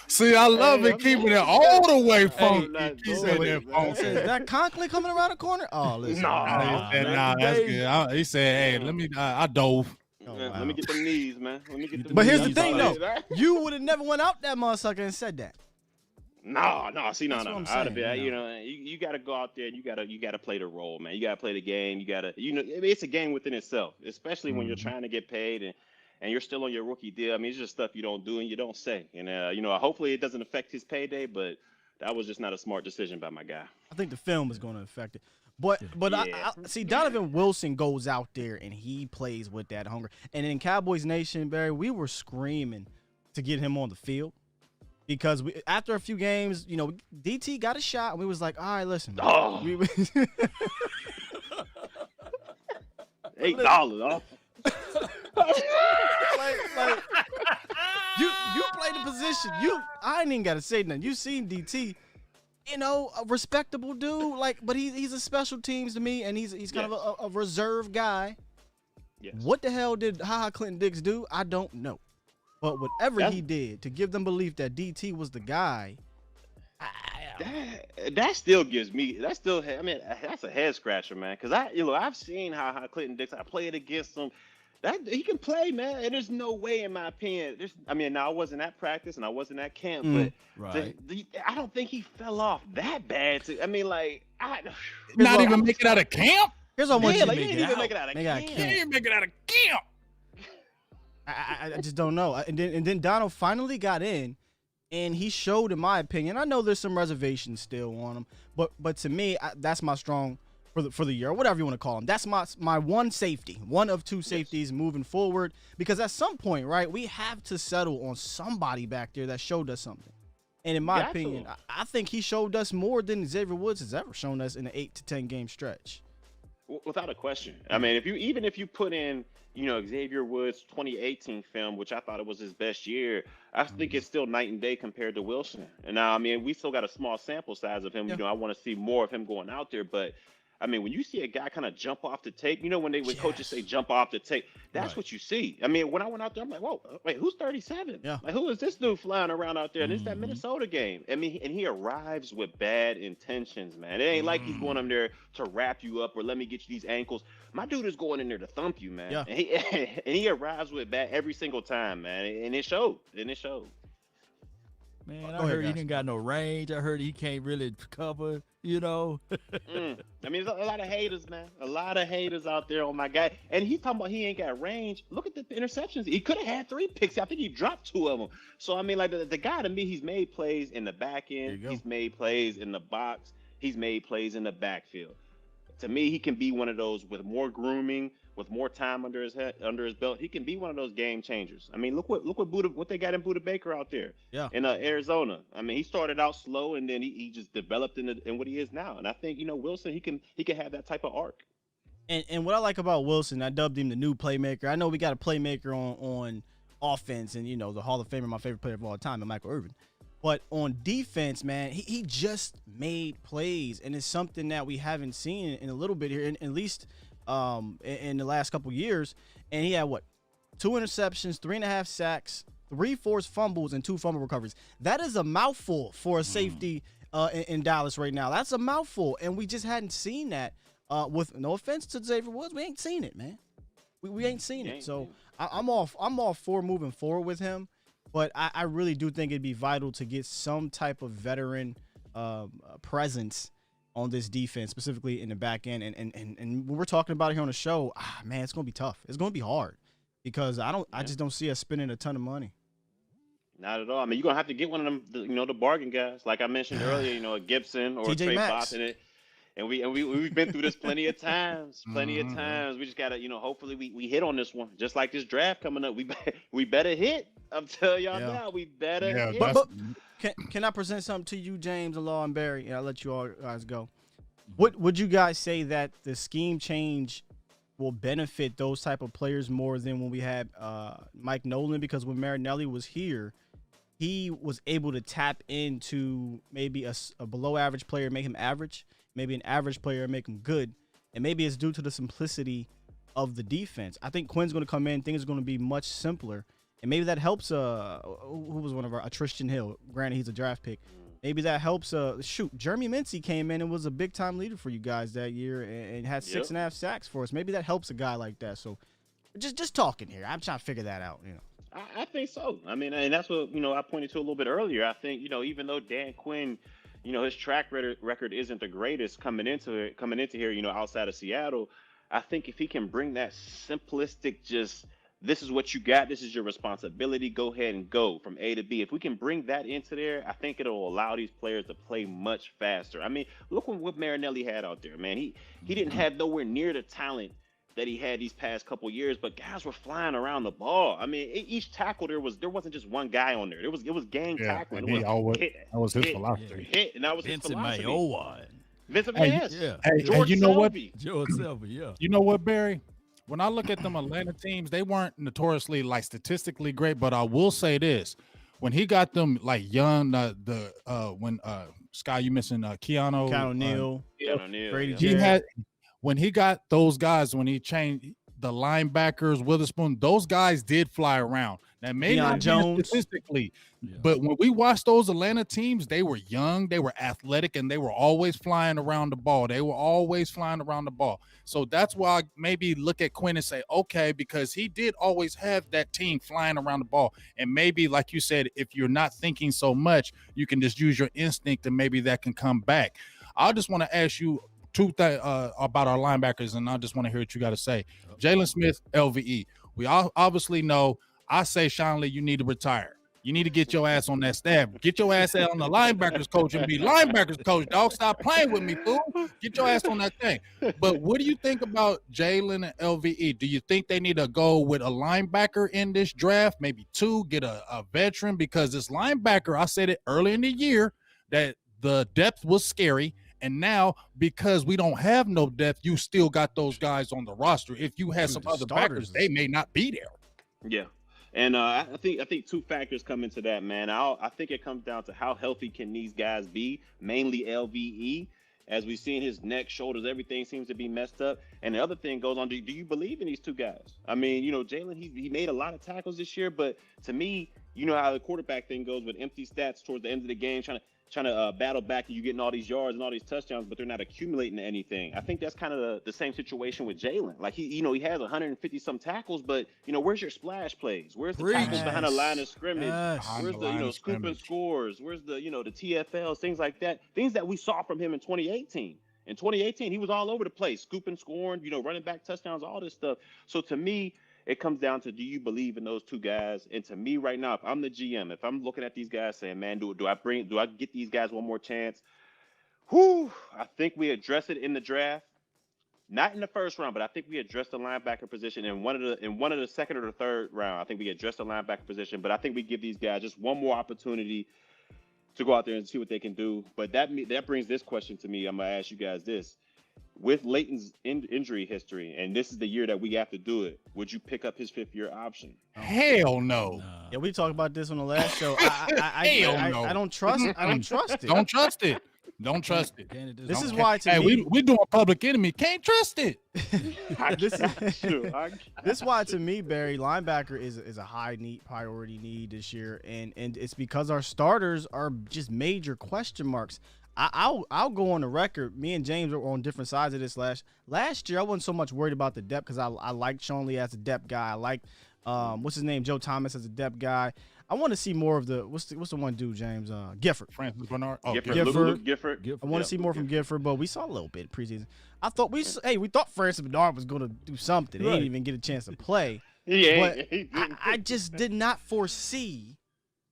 See, I love it keeping it all the way from. He said that funky. Is that Conklin coming around the corner? Oh, listen. Nah, that's good. He said, hey, let me, I dove. Let me get them knees, man. But here's the thing, though. You would have never went out that motherfucker and said that. No. See, no. Saying, you got to go out there and you got to play the role, man. You got to play the game. You got to, it's a game within itself, especially when you're trying to get paid and you're still on your rookie deal. I mean, it's just stuff you don't do and you don't say. And hopefully it doesn't affect his payday, but that was just not a smart decision by my guy. I think the film is going to affect it. But I see Donovan Wilson goes out there and he plays with that hunger. And in Cowboys Nation, Barry, we were screaming to get him on the field. Because after a few games, DT got a shot, and we was like, all right, listen. Oh. $8. like you play the position. I ain't even gotta say nothing. You seen DT, a respectable dude. But he's a special teams to me, and he's kind of a reserve guy. Yes. What the hell did Clinton Dix do? I don't know. But whatever he did to give them belief that DT was the guy, that still gives me. That's a head scratcher, man. Because I've seen how Clinton Dix. I played against him. That he can play, man. And there's no way, in my opinion. Now I wasn't at practice and I wasn't at camp, but I don't think he fell off that bad. Not even make it out of camp. Here's what I want you to make it out. Make it out of camp. He didn't make it out of camp. I just don't know. And then Donald finally got in, and he showed, in my opinion. I know there's some reservations still on him, but to me, that's my strong for the year, or whatever you want to call him. That's my one safety, one of two safeties moving forward. Because at some point, right, we have to settle on somebody back there that showed us something. And in my opinion, I think he showed us more than Xavier Woods has ever shown us in an 8 to 10 game stretch. Without a question. I mean, if you put in, Xavier Woods' 2018 film, which I thought it was his best year, I think it's still night and day compared to Wilson. And now, we still got a small sample size of him. Yeah. I want to see more of him going out there. But, when you see a guy kind of jump off the tape, when coaches say jump off the tape, that's what you see. When I went out there, I'm like, whoa, wait, who's 37? Yeah. Who is this dude flying around out there? And it's that Minnesota game. And he arrives with bad intentions, man. It ain't like he's going in there to wrap you up or let me get you these ankles. My dude is going in there to thump you, man. Yeah. And he arrives with bad every single time, man. And it showed. Man, I heard he didn't got no range. I heard he can't really cover, There's a lot of haters, man. A lot of haters out there on my guy. And he's talking about he ain't got range. Look at the interceptions. He could have had 3 picks. I think he dropped 2 of them. So, the guy to me, he's made plays in the back end. He's made plays in the box. He's made plays in the backfield. To me, he can be one of those with more grooming, with more time under his belt. He can be one of those game changers. Look what they got in Buda Baker out there in Arizona. He started out slow and then he just developed in what he is now. And I think Wilson, he can have that type of arc. And what I like about Wilson, I dubbed him the new playmaker. I know we got a playmaker on offense, and the Hall of Famer, my favorite player of all time, and Michael Irvin. But on defense, man, he just made plays, and it's something that we haven't seen in a little bit here, at least in the last couple years. And he had 2 interceptions, 3.5 sacks, 3 forced fumbles, and 2 fumble recoveries. That is a mouthful for a safety in Dallas right now. That's a mouthful, and we just hadn't seen that. With no offense to Xavier Woods, we ain't seen it, man. We ain't seen it. So I'm all for moving forward with him. But I really do think it'd be vital to get some type of veteran presence on this defense, specifically in the back end. And when we're talking about it here on the show, man, it's going to be tough. It's going to be hard because I just don't see us spending a ton of money. Not at all. You're going to have to get one of them, the bargain guys. Like I mentioned earlier, a Gibson or a Trey Fox in it. And we've been through this plenty of times. We just gotta, hopefully we hit on this one. Just like this draft coming up, we better hit. I'm telling y'all now, we better hit. But can I present something to you, James and Law and Barry? And I'll let you all guys go. Would you guys say that the scheme change will benefit those type of players more than when we had Mike Nolan? Because when Marinelli was here, he was able to tap into maybe a below average player, make him average. Maybe an average player make him good, and maybe it's due to the simplicity of the defense. I think Quinn's going to come in, things are going to be much simpler, and maybe that helps. Who was one of our Tristan Hill? Granted, he's a draft pick. Maybe that helps. Jeremy Mincy came in and was a big time leader for you guys that year, and had 6.5 sacks for us. Maybe that helps a guy like that. So, just talking here, I'm trying to figure that out. I think so. And that's what I pointed to a little bit earlier. I think even though Dan Quinn, his track record isn't the greatest coming into here, outside of Seattle. I think if he can bring that simplistic, just this is what you got, this is your responsibility, go ahead and go from A to B. If we can bring that into there, I think it'll allow these players to play much faster. Look what Marinelli had out there, man. He didn't have nowhere near the talent that he had these past couple years, but guys were flying around the ball. Each tackle there wasn't just one guy on there. It was gang tackling. That was his philosophy. And that was his philosophy. Vincent Hey, Mayowa. Hey, George you know what? George Selby, yeah. You know what, Barry? when I look at them Atlanta teams, they weren't notoriously like statistically great, but I will say this: when he got them like young, when Sky, you missing Keanu Neal, Brady he Jarrett. had when he got those guys, when he changed the linebackers, Witherspoon, those guys did fly around. Now maybe not Jones. statistically, but when we watched those Atlanta teams, they were young, they were athletic, and they were always flying around the ball. So that's why I maybe look at Quinn and say, okay, because he did always have that team flying around the ball. And maybe, like you said, if you're not thinking so much, you can just use your instinct and maybe that can come back. I just want to ask you about our linebackers, and I just want to hear what you got to say. Jalen Smith, LVE. We all obviously know. I say, Sean Lee, you need to retire. You need to get your ass on that staff. Get your ass out on the linebackers coach and be linebackers coach, dog. Stop playing with me, fool. Get your ass on that thing. But what do you think about Jalen and LVE? Do you think they need to go with a linebacker in this draft? Maybe two, get a veteran? Because this linebacker, I said it early in the year that the depth was scary. And now, because we don't have no depth, you still got those guys on the roster. If you had some other backers, they may not be there. Yeah. And I think two factors come into that, man. I think it comes down to how healthy can these guys be, mainly LVE. As we've seen, his neck, shoulders, everything seems to be messed up. And the other thing goes on, do you believe in these two guys? I mean, Jalen, he made a lot of tackles this year, but to me, you know how the quarterback thing goes with empty stats towards the end of the game, trying to battle back, and you getting all these yards and all these touchdowns, but they're not accumulating anything. I think that's kind of the same situation with Jalen. Like he has 150 some tackles, but where's your splash plays? Where's the tackles behind the line of scrimmage? Where's the scoop and scores? Where's the the TFLs, things like that? Things that we saw from him in 2018. In 2018, he was all over the place, scooping, scoring, running back touchdowns, all this stuff. So to me, it comes down to, do you believe in those two guys? And to me right now, if I'm the GM, if I'm looking at these guys saying, man, do I get these guys one more chance? I think we address it in the draft. Not in the first round, but I think we addressed the linebacker position in one of the second or the third round. I think we addressed the linebacker position, but I think we give these guys just one more opportunity to go out there and see what they can do. But that brings this question to me. I'm going to ask you guys this. With Leighton's injury history, and this is the year that we have to do it, would you pick up his fifth-year option? Hell no. Yeah, we talked about this on the last show. I don't trust it. I don't trust it. Don't trust it. Don't trust it. This is why, to me, we doing Public Enemy. Can't trust it. This is why, to me, Barry, linebacker is a high priority need this year, and it's because our starters are just major question marks. I'll go on the record. Me and James were on different sides of this last year. I wasn't so much worried about the depth because I liked Sean Lee as a depth guy. I liked what's his name, Joe Thomas as a depth guy. I want to see more of the what's the one dude, James Gifford. Francis Bernard. Oh, Gifford. I want to see more from Gifford, but we saw a little bit preseason. I thought we thought Francis Bernard was going to do something. He didn't even get a chance to play. I just did not foresee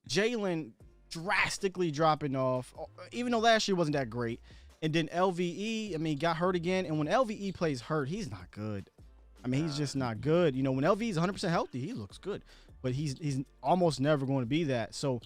Jalen drastically dropping off, even though last year wasn't that great. And then LVE, got hurt again. And when LVE plays hurt, he's not good. He's just not good. When LVE is 100% healthy, he looks good. But he's almost never going to be that. So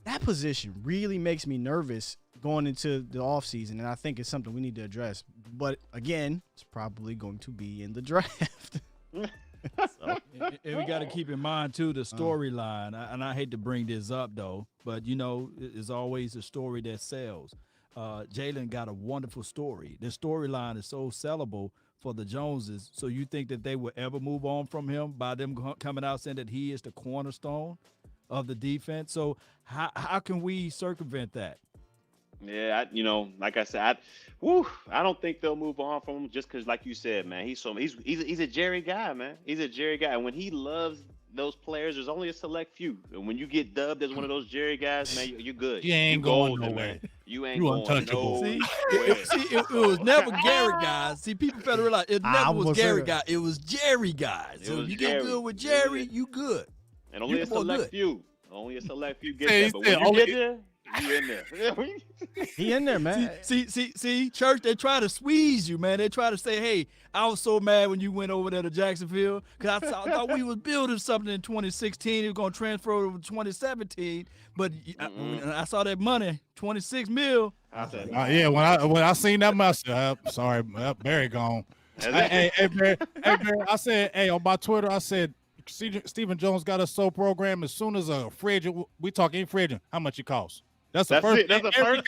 that position really makes me nervous going into the offseason, and I think it's something we need to address. But, again, it's probably going to be in the draft. And we got to keep in mind, too, the storyline. And I hate to bring this up, though, but, it's always a story that sells. Jalen got a wonderful story. The storyline is so sellable for the Joneses. So you think that they will ever move on from him by them coming out saying that he is the cornerstone of the defense? So how can we circumvent that? Yeah, like I said, I don't think they'll move on from him just because, like you said, man, he's a Jerry guy, man. He's a Jerry guy, and when he loves those players, there's only a select few. And when you get dubbed as one of those Jerry guys, man, you're good. You ain't going nowhere. You ain't going untouchable. It was never Gary guys. See, people better realize it never was Gary guys. It was Jerry guys. So you get good with Jerry, you good. And only a select few. Only a select few get there. But when you get there, you in there. He in there, man. See, church, they try to squeeze you, man. They try to say, hey, I was so mad when you went over there to Jacksonville because I thought we was building something in 2016. It was going to transfer over to 2017. But I saw that money, $26 million. When I seen that, myself, sorry, Barry gone. Hey, man, I said, on my Twitter, I said, Stephen Jones got a soul program. As soon as a free agent, we talk any free agent, how much he costs. That's the first. That's the first.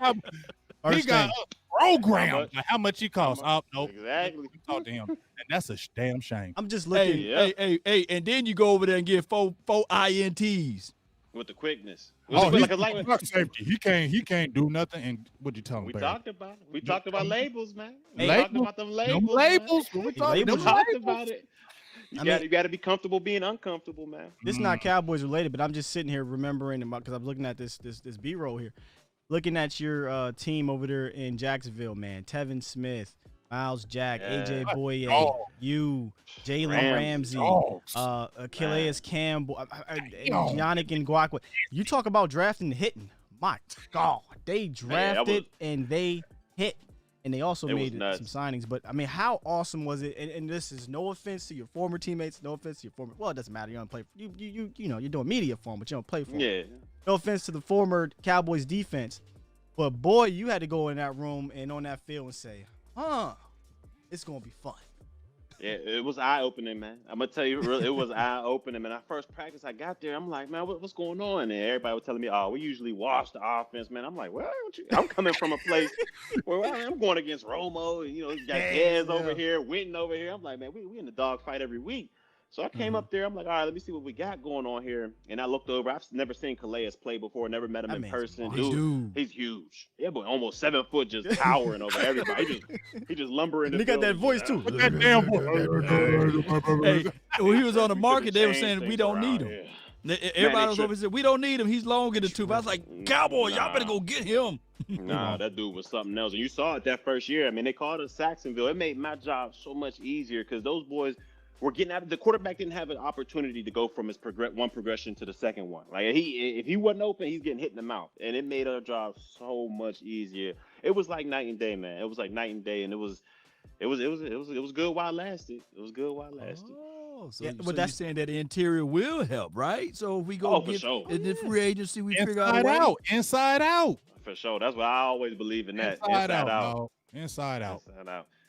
He got a program. How much he costs? Oh, nope. Exactly. We talk to him, and that's a damn shame. I'm just looking. Hey, and then you go over there and get four INTs with the quickness. Like safety. He can't do nothing. And what you telling me? We talked about it. We talked about labels, man. We talked about them labels. We talked about it. You got to be comfortable being uncomfortable, man. This is not Cowboys related, but I'm just sitting here remembering because I'm looking at this B-roll here, looking at your team over there in Jacksonville, man. Tevin Smith, Miles Jack, AJ Boye, you, Jalen Ramsey, Calais Campbell, Yannick Ngakoue. You talk about drafting and hitting. My God, they drafted and they hit. And they also made some signings. But, I mean, how awesome was it? And this is no offense to your former teammates. No offense to your former – well, it doesn't matter. You don't play – you know, you're doing media for them, but you don't play for them. Yeah. No offense to the former Cowboys defense. But, boy, you had to go in that room and on that field and say, it's going to be fun. Yeah, it was eye-opening, man. I'm going to tell you, really, it was eye-opening. Man, first practice I got there, I'm like, man, what's going on? And everybody was telling me, we usually wash the offense, man. I'm like, well, I'm coming from a place where I'm going against Romo, and, you got Dez over here, Winton over here. I'm like, man, we in the dog fight every week. So I came up there. I'm like, all right, let me see what we got going on here. And I looked over. I've never seen Calais play before. Never met him in person. Dude, he's huge. Yeah, but almost 7 foot, just towering over everybody. He just lumbering. And he got that voice too. That damn voice. Hey, when he was on the market, they were saying we don't need him. Yeah. Everybody was over there said we don't need him. He's long in the tooth. I was like, Cowboy, y'all better go get him. Nah, that dude was something else. And you saw it that first year. I mean, they called us Saxonville. It made my job so much easier because those boys were getting out. The quarterback didn't have an opportunity to go from his one progression to the second one. Like if he wasn't open, he's getting hit in the mouth, and it made our job so much easier. It was like night and day, man. It was like night and day, and it was good while it lasted. It was good while it lasted. Oh, so but that's saying that the interior will help, right? So if we go get in the free agency, we figure out a way. Inside out. For sure. That's what I always believe in. That inside out. Inside out.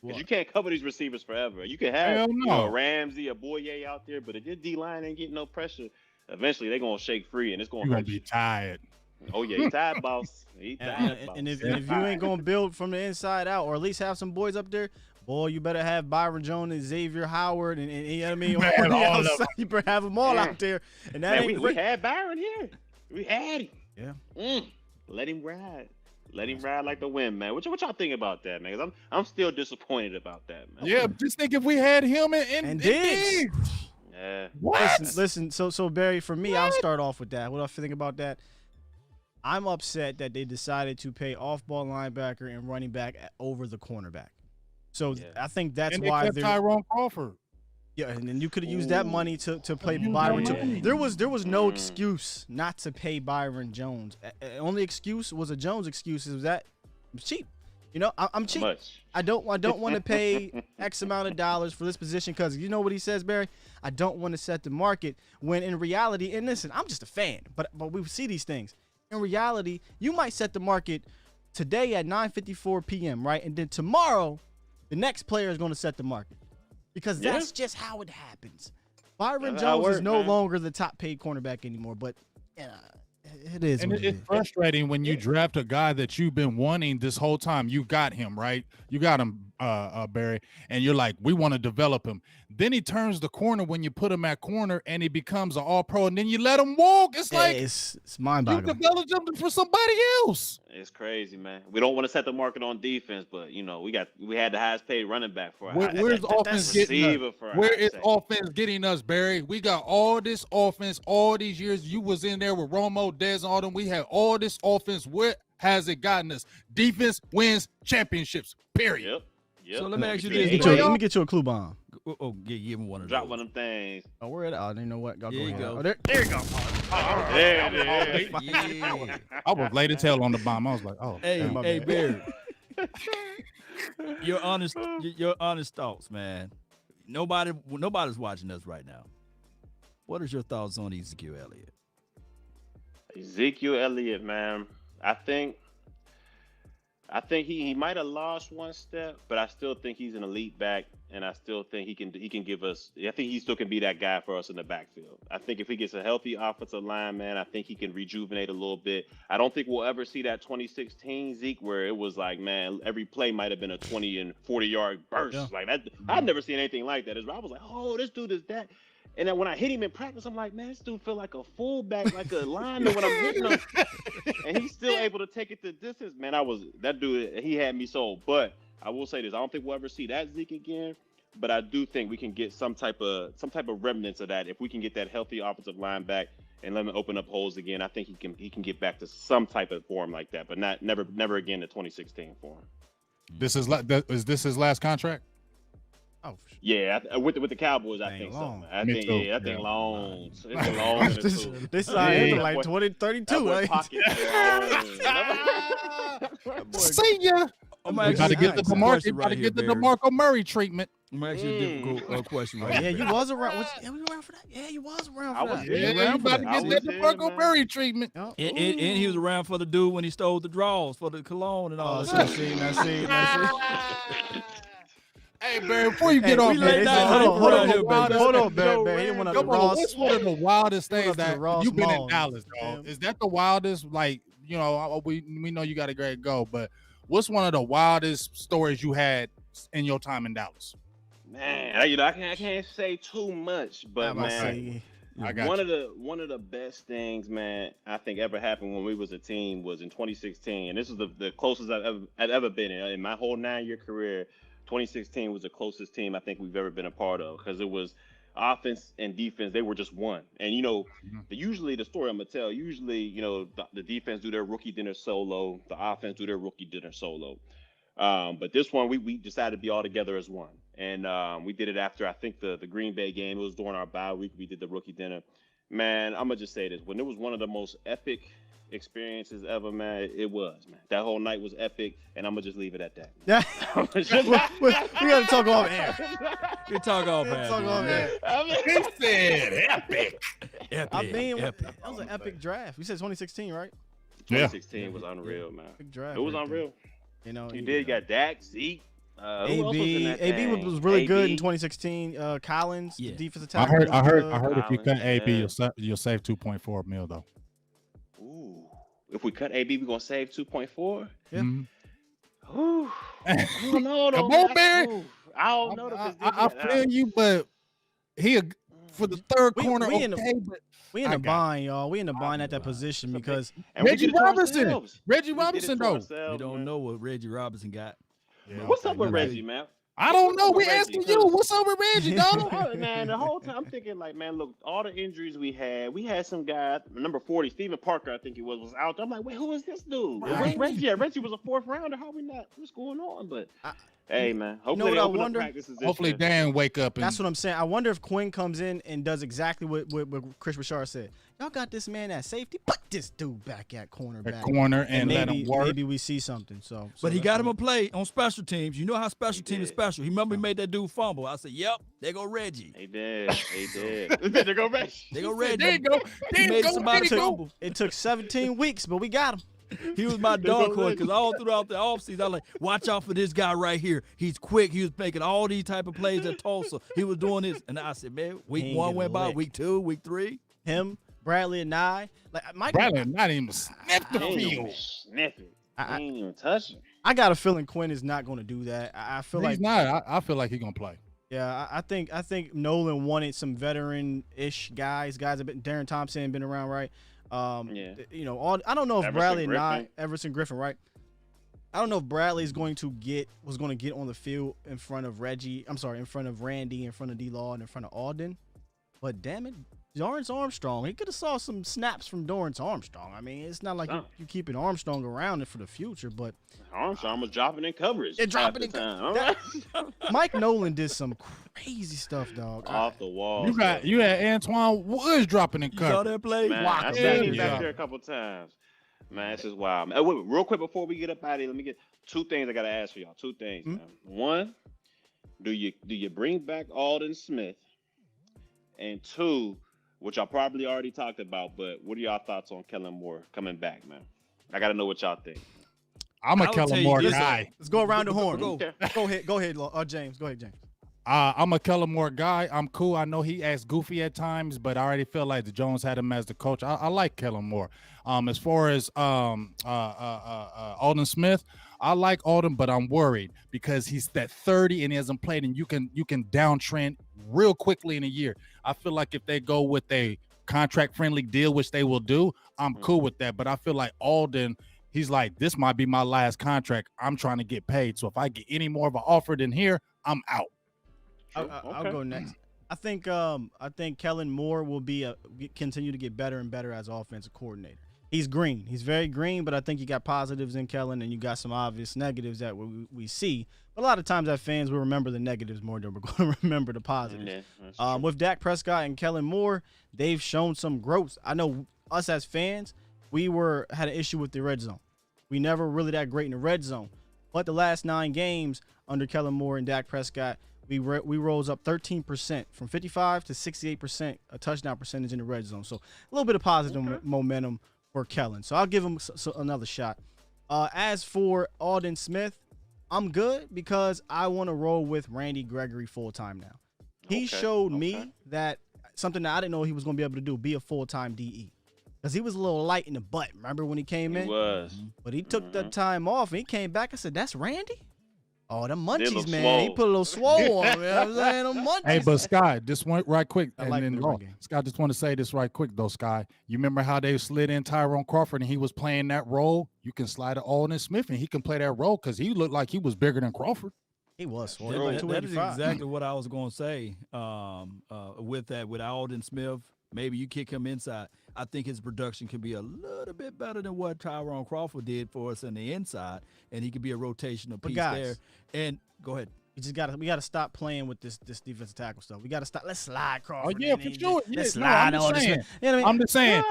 Because you can't cover these receivers forever. You can have a Ramsey, a Boye out there, but if your D-line ain't getting no pressure, eventually they're going to shake free, and it's going to hurt you. You're going to be tired. Oh, yeah, he's tired, boss. And if you ain't going to build from the inside out, or at least have some boys up there, boy, you better have Byron Jones and Xavier Howard, and you know what I mean? You better have them all out there. And that we had Byron here. We had him. Yeah. Let him ride. Let him ride like the wind, man. What y'all think about that, man? 'Cause I'm still disappointed about that, man. Yeah, just think if we had him and Diggs. Yeah. What? Listen. So Barry, for me, I'll start off with that. What I think about that? I'm upset that they decided to pay off-ball linebacker and running back over the cornerback. So I think that's why they're Tyrone Crawford. Yeah, and then you could have used that money to play Byron Jones. There was no excuse not to pay Byron Jones. Only excuse was a Jones excuse is that I'm cheap. You know, I'm cheap. I don't want to pay X amount of dollars for this position because you know what he says, Barry? I don't want to set the market when in reality, and listen, I'm just a fan, but we see these things. In reality, you might set the market today at 9:54 p.m., right? And then tomorrow, the next player is going to set the market. Because that's just how it happens. Byron Jones is no longer the top paid cornerback anymore, but it is. And it's frustrating when you draft a guy that you've been wanting this whole time. You got him, right? You got him, Barry, and you're like, we want to develop him. Then he turns the corner when you put him at corner and he becomes an all-pro, and then you let him walk. It's like it's mind-boggling. You developed him for somebody else. It's crazy, man. We don't want to set the market on defense, but we had the highest paid running back for where's offense getting us? Where is offense getting us, Barry? We got all this offense all these years. You was in there with Romo, Dez, and all them. We had all this offense. Where has it gotten us? Defense wins championships. Period. Yep. So let me ask you this. Let me get you a clue bomb. Oh, give him one of those. Drop one of them things. Oh, where it? Oh, you know what? There you go. Oh, there you go. Yeah. I was late to tell on the bomb. I was like, oh. Hey, Barry. Your honest thoughts, man. Nobody's watching us right now. What is your thoughts on Ezekiel Elliott? Ezekiel Elliott, man. I think I think he might have lost one step, but I still think he's an elite back, and I still think he can give us. I think he still can be that guy for us in the backfield. I think if he gets a healthy offensive line, man, I think he can rejuvenate a little bit. I don't think we'll ever see that 2016 Zeke where it was like, man, every play might have been a 20 and 40-yard burst like that. I've never seen anything like that. I was like, oh, this dude is that. And then when I hit him in practice, I'm like, man, this dude feel like a fullback, like a lineman when I'm hitting him. And he's still able to take it the distance. Man, that dude, he had me sold. But I will say this, I don't think we'll ever see that Zeke again. But I do think we can get some type of remnants of that. If we can get that healthy offensive line back and let him open up holes again, I think he can get back to some type of form like that, but never again the 2016 form. Is this his last contract? Oh, yeah, with the Cowboys, I think long. so. I think long. It's a long. This is like 2032. Right? See ya. I'm got to get the DeMarco Murray treatment. I'm actually a difficult question right Yeah, you was around. Yeah, we were around for that. Yeah, you was around for that. Yeah, you about to get that DeMarco Murray treatment. And he was around for the dude when he stole the draws for the cologne and all that. I see. Hey, Barry, before you get off, hold on, Barry. What's one of the wildest things that you've been in Dallas, dog? Is that the wildest? Like, you know, we know you got to great go, but what's one of the wildest stories you had in your time in Dallas? Man, you know, I can't say too much, but man, one of the best things, man, I think ever happened when we was a team was in 2016, and this is the closest I've ever been in my whole 9-year career. 2016 was the closest team I think we've ever been a part of because it was offense and defense. They were just one. And, you know, usually the story I'm going to tell, you know, the defense do their rookie dinner solo. The offense do their rookie dinner solo. But this one, we decided to be all together as one. And we did it after, I think, the Green Bay game. It was during our bye week. We did the rookie dinner. Man, I'm going to just say this. When it was one of the most epic experiences ever, man, it was, man. That whole night was epic, and I'm gonna just leave it at that. Yeah, we gotta talk off air. You talk off air. He said epic. I mean, that was an epic draft. You said 2016, right? 2016 was unreal, man. Big draft. It was unreal. You know, you got Dak, Zeke. AB was really good in 2016. Collins, defensive tackle. I heard if you cut AB, you'll save $2.4 million though. Ooh, if we cut AB, we're gonna save 2.4. Yeah. Ooh. I don't know. Come on, Barry. I don't know. I feel you, but he for the third corner. We in the bind, y'all. We in the bind at that position because Reggie Robinson, though. We don't know what Reggie Robinson got. Yeah, what's up with Reggie, man? I don't know. We're asking you. What's up with Reggie, dog? Man, the whole time I'm thinking, like, man, look, all the injuries we had some guy, number 40, Stephen Parker, I think he was out there. I'm like, wait, who is this dude? Right. Reggie was a 4th rounder. How we not? What's going on? But hey, man, hopefully they open up practices this hopefully year. Dan wake up. That's what I'm saying. I wonder if Quinn comes in and does exactly what Chris Richard said. Y'all got this man at safety, put this dude back at cornerback. And let him work. Maybe we see something. So but he got him a play on special teams. You know how special team is special. He remember he made that dude fumble. I said, "Yep, there go Reggie." They did. There go Reggie. There go Reggie. There you go. He made somebody fumble. It took 17 weeks, but we got him. He was my dog horse because all throughout the offseason, I was like, watch out for this guy right here. He's quick. He was making all these type of plays at Tulsa. He was doing this. And I said, man, week 1 went by, week 2, week 3. Him, Bradley, and I. Bradley not even sniff the field. Sniff it. I ain't even touch it. I got a feeling Quinn is not going to do that. I feel he's not. I feel like he's going to play. Yeah, I think Nolan wanted some veteran-ish guys that Darren Thompson been around, right? You know, I don't know if Bradley and Everson Griffin, right? I don't know if Bradley was going to get on the field in front of Reggie. I'm sorry, in front of Randy, in front of D-Law, and in front of Alden. But damn it, Dorrance Armstrong. He could have saw some snaps from Dorrance Armstrong. I mean, it's not like you keeping Armstrong around for the future, but Armstrong was dropping in coverage. Mike Nolan did some crazy stuff, dog. Off the wall. You had Antoine Woods dropping in coverage. You saw that play? Man, I seen him back there a couple times. Man, this is wild. Man. Wait, real quick before we get up out of here, let me get 2 things I gotta ask for y'all. 2 things. Man. 1, do you bring back Alden Smith? And 2, which I probably already talked about, but what are y'all thoughts on Kellen Moore coming back, man? I got to know what y'all think. I'm a I will tell Kellen you Moore this, guy. Let's go around the horn. Go. Go ahead, James. Go ahead, James. I'm a Kellen Moore guy. I'm cool. I know he acts goofy at times, but I already feel like the Jones had him as the coach. I like Kellen Moore. As far as Alden Smith, I like Alden, but I'm worried because he's that 30 and he hasn't played, and you can downtrend real quickly in a year. I feel like if they go with a contract-friendly deal, which they will do, I'm cool with that. But I feel like Alden, he's like, this might be my last contract. I'm trying to get paid. So if I get any more of an offer than here, I'm out. I'll go next. I think Kellen Moore will continue to get better and better as offensive coordinator. He's green. He's very green, but I think you got positives in Kellen and you got some obvious negatives that we see. But a lot of times as fans, we remember the negatives more than we're going to remember the positives. Yeah, with Dak Prescott and Kellen Moore, they've shown some growth. I know us as fans, we had an issue with the red zone. We never really that great in the red zone. But the last 9 games under Kellen Moore and Dak Prescott, we rose up 13% from 55 to 68% a touchdown percentage in the red zone. So a little bit of positive momentum for Kellen. So I'll give him another shot. As for Alden Smith, I'm good because I want to roll with Randy Gregory full-time now. He showed me that something that I didn't know he was going to be able to do, be a full-time DE. Because he was a little light in the butt. Remember when he came in? He was. But he took that time off and he came back. I said, that's Randy? Oh, them munchies, man. Swole. He put a little swole on, man. I'm saying, them munchies. Hey, but Sky, this one right quick. I like the run game. Sky, just want to say this right quick, though, Sky. You remember how they slid in Tyrone Crawford and he was playing that role? You can slide to Alden Smith and he can play that role because he looked like he was bigger than Crawford. He was. That is exactly what I was going to say with Alden Smith. Maybe you kick him inside. I think his production can be a little bit better than what Tyrone Crawford did for us in the inside, and he could be a rotational piece there. And go ahead. We gotta stop playing with this defensive tackle stuff. We gotta stop. Let's slide Crawford. Oh yeah, for sure. Let's slide on this. You know what I mean? I'm just saying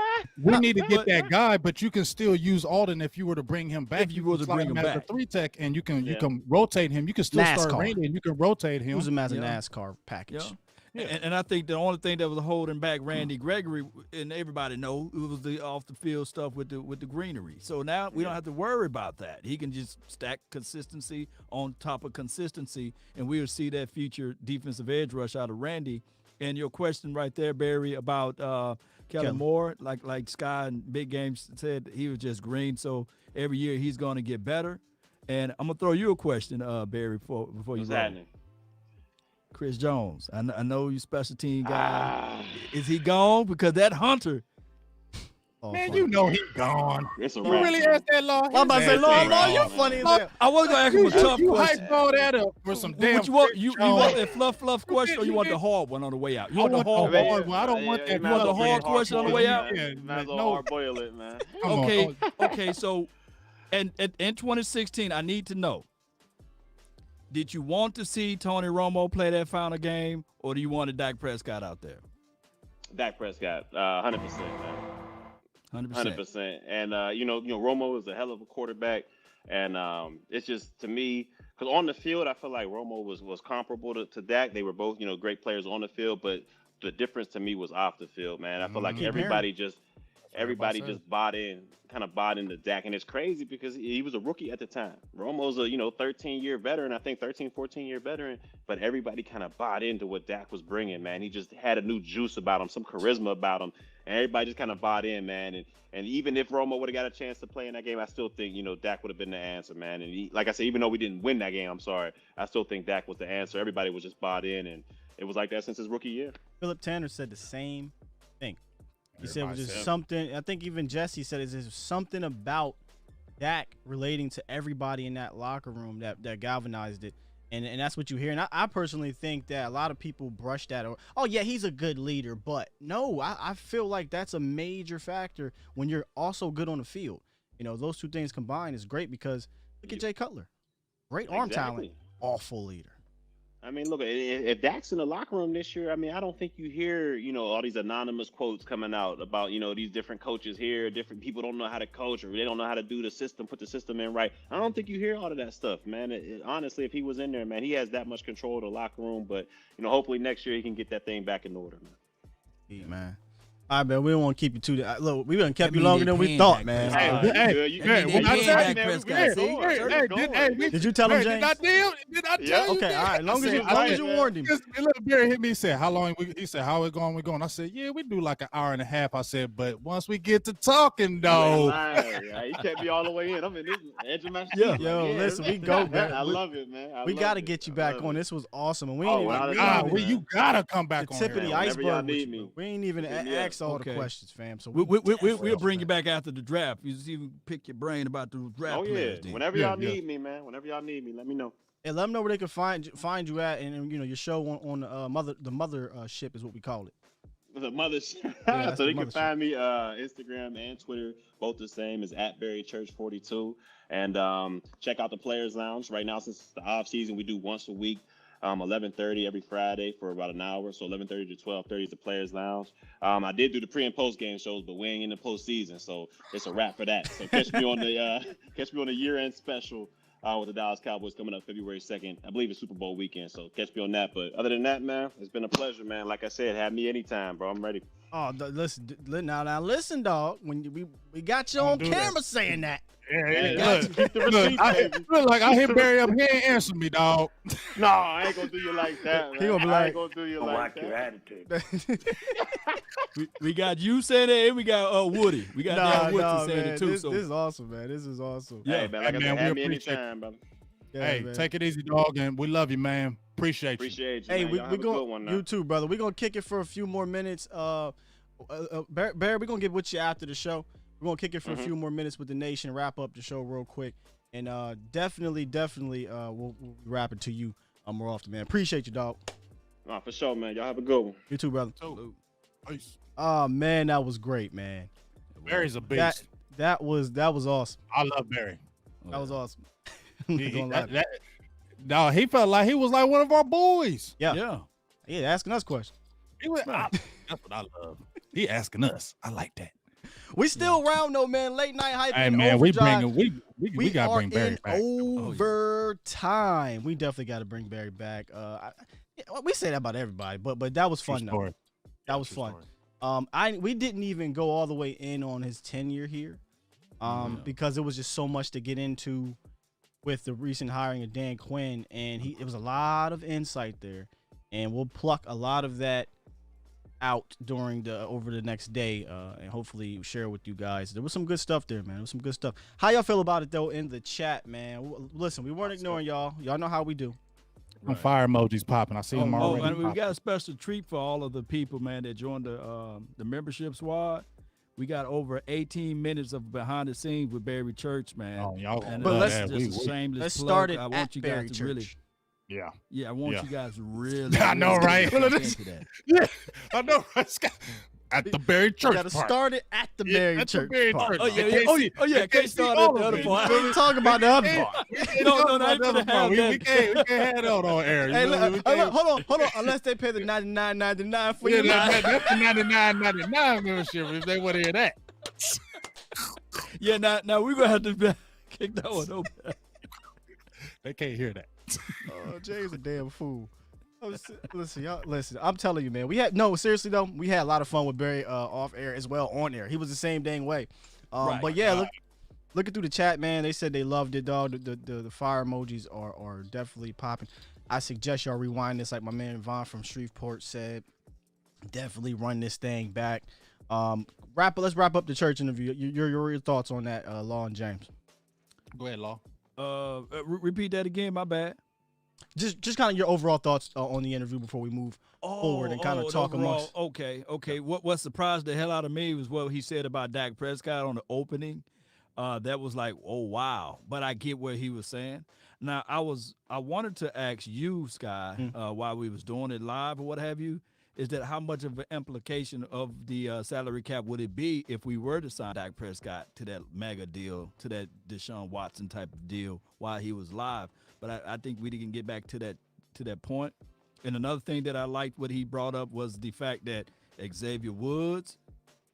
we need to get that guy, but you can still use Alden if you were to bring him back. If you were to bring him back, as a 3-tech, and you can rotate him. You can still start Randy, and you can rotate him. Use him as a NASCAR package. Yeah. Yeah. And I think the only thing that was holding back Randy Gregory, and everybody know, it was the off the field stuff with the greenery. So now we don't have to worry about that. He can just stack consistency on top of consistency, and we'll see that future defensive edge rush out of Randy. And your question right there, Barry, about Kellen Moore, like Sky and Big Games said, he was just green. So every year he's going to get better. And I'm gonna throw you a question, Barry, before you go. Chris Jones. I know you special team guy. Is he gone? Because that Hunter. Man, you know he gone. It's a you really asked that, Law? I'm about to say, Law, you funny as hell. I was going to ask him a tough you question. hyped all that up for some damn. You want that fluff question, or you want the hard one on the way out? You want the hard one? I don't want that. You want the hard question on the way out? Yeah, might as well hard boil it, man. Okay. So, and in 2016, I need to know. Did you want to see Tony Romo play that final game, or do you want Dak Prescott out there? Dak Prescott, 100%, man. 100%. And Romo is a hell of a quarterback, and it's just, to me, because on the field, I feel like Romo was comparable to Dak. They were both, great players on the field, but the difference to me was off the field, man. I feel like everybody just bought into Dak, and it's crazy because he was a rookie at the time. Romo's a 13-year veteran, I think 14-year veteran, but everybody kind of bought into what Dak was bringing, man. He just had a new juice about him, some charisma about him, and everybody just kind of bought in, man. And even if Romo would have got a chance to play in that game, I still think Dak would have been the answer, man. And like I said, even though we didn't win that game, I still think Dak was the answer. Everybody was just bought in, and it was like that since his rookie year. Philip Tanner said the same thing. He said it was just something. I think even Jesse said it's just something about Dak relating to everybody in that locker room that galvanized it. And that's what you hear. And I personally think that a lot of people brush that over. Oh, yeah, he's a good leader. But no, I feel like that's a major factor when you're also good on the field. Those two things combined is great because look at Jay Cutler. Great arm talent. Awful leader. I mean, look, if Dak's in the locker room this year, I mean, I don't think you hear, all these anonymous quotes coming out about, these different coaches here, different people don't know how to coach or they don't know how to do the system, put the system in right. I don't think you hear all of that stuff, man. Honestly, if he was in there, man, he has that much control of the locker room. But, hopefully next year he can get that thing back in order, man. Yeah, man. All right, man. We don't want to keep you too. Look, we gonna kept you longer than we thought, man. Did you tell him, James? Did I tell you? Okay, all right. As long as you warned him. Little Barry hit me. He said, "How long?" He said, "How we going? We going?" I said, "Yeah, we do like an hour and a half." I said, "But once we get to talking, though." He kept me all the way in. I'm in this edge of my seat. Yeah, yo, listen, we go, man. I love it, man. We got to get you back on. This was awesome, and we you gotta come back on. The tip of the iceberg. We ain't even asked all the questions, fam. So we'll bring you back after the draft. You just even pick your brain about the draft. Oh yeah, whenever y'all need me, man. Whenever y'all need me, let me know. And let them know where they can find you at, and your show on the mothership is what we call it. The mothership. Yeah, so they can find me Instagram and Twitter, both the same as @BarryChurch42. And check out the Players Lounge. Right now, since it's the off season, we do once a week. 11:30 every Friday for about an hour. So 11:30 to 12:30 is the Players Lounge. I did do the pre and post game shows, but we ain't in the postseason, so it's a wrap for that. So catch me on the year-end special with the Dallas Cowboys coming up February 2nd. I believe it's Super Bowl weekend, so catch me on that. But other than that, man, it's been a pleasure, man. Like I said, have me anytime, bro. I'm ready. Oh, listen, listen, dog. When we got you on camera saying that. Yeah. Look, like I hit Barry up. He ain't answer me, dog. No, I ain't gonna do you like that, man. He gonna be like, I ain't gonna do you like that. Your attitude. we got you saying it, and we got Woody. We got Woody saying it too. This is awesome, man. This is awesome. Yeah, hey, man. Like I said, have me anytime, brother. Yeah, hey, man. Take it easy, dog, and we love you, man. Appreciate you. Hey, we going you too, brother. We're gonna kick it for a few more minutes. Barry, we're gonna get with you after the show. We're going to kick it for a few more minutes with the nation, wrap up the show real quick. And definitely, we'll wrap it to you more often, man. Appreciate you, dog. Oh, for sure, man. Y'all have a good one. You too, brother. Peace. Oh, man, that was great, man. Barry's a beast. That was awesome. I love Barry. That was awesome. No, he felt like he was like one of our boys. Yeah, asking us questions. That's what I love. He asking us. I like that. We still round though, man. Late night hype. Hey man, we gotta bring Barry back. Overtime. We definitely got to bring Barry back. We say that about everybody, but that was fun though. That was fun. We didn't even go all the way in on his tenure here, because it was just so much to get into with the recent hiring of Dan Quinn, and it was a lot of insight there, and we'll pluck a lot of that out over the next day, and hopefully share with you guys. There was some good stuff there, man. There was some good stuff. How y'all feel about it though in the chat, man? Listen, we weren't ignoring y'all. Y'all know how we do. Right. Fire emojis popping. I see them already. And we got a special treat for all of the people, man, that joined the membership squad. We got over 18 minutes of behind the scenes with Barry Church, man. Oh, y'all. But let's just a shameless let's plug. start it I want at you Barry guys Church. to really. Yeah, I want you guys to really. I know, right? Yeah, I know, right? At the Barry Church. Got to start it at the Barry Church. Oh yeah. Can't start at the other part. We talk about the other part. No, we can't have that on air. Hey, hold on. Unless they pay the $99.99 for you. That's the $99.99 membership. If they want to hear that. Yeah, now we're gonna have to kick that one open. They can't hear that. Oh, Jay's a damn fool. Listen, y'all. Listen, I'm telling you, man. Seriously though, we had a lot of fun with Barry off air as well on air. He was the same dang way. Right. But yeah, looking through the chat, man. They said they loved it, dog. The fire emojis are definitely popping. I suggest y'all rewind this, like my man Vaughn from Shreveport said. Definitely run this thing back. Let's wrap up the church interview. Your thoughts on that, Law and James? Go ahead, Law. Repeat that again. My bad. Just kind of your overall thoughts on the interview before we move forward and kind of talk amongst. Okay. What surprised the hell out of me was what he said about Dak Prescott on the opening. That was like, oh wow. But I get what he was saying. Now I wanted to ask you, Sky, while we was doing it live or what have you, is that how much of an implication of the salary cap would it be if we were to sign Dak Prescott to that mega deal, to that Deshaun Watson type of deal while he was live? But I think we didn't get back to that point. And another thing that I liked what he brought up was the fact that Xavier Woods,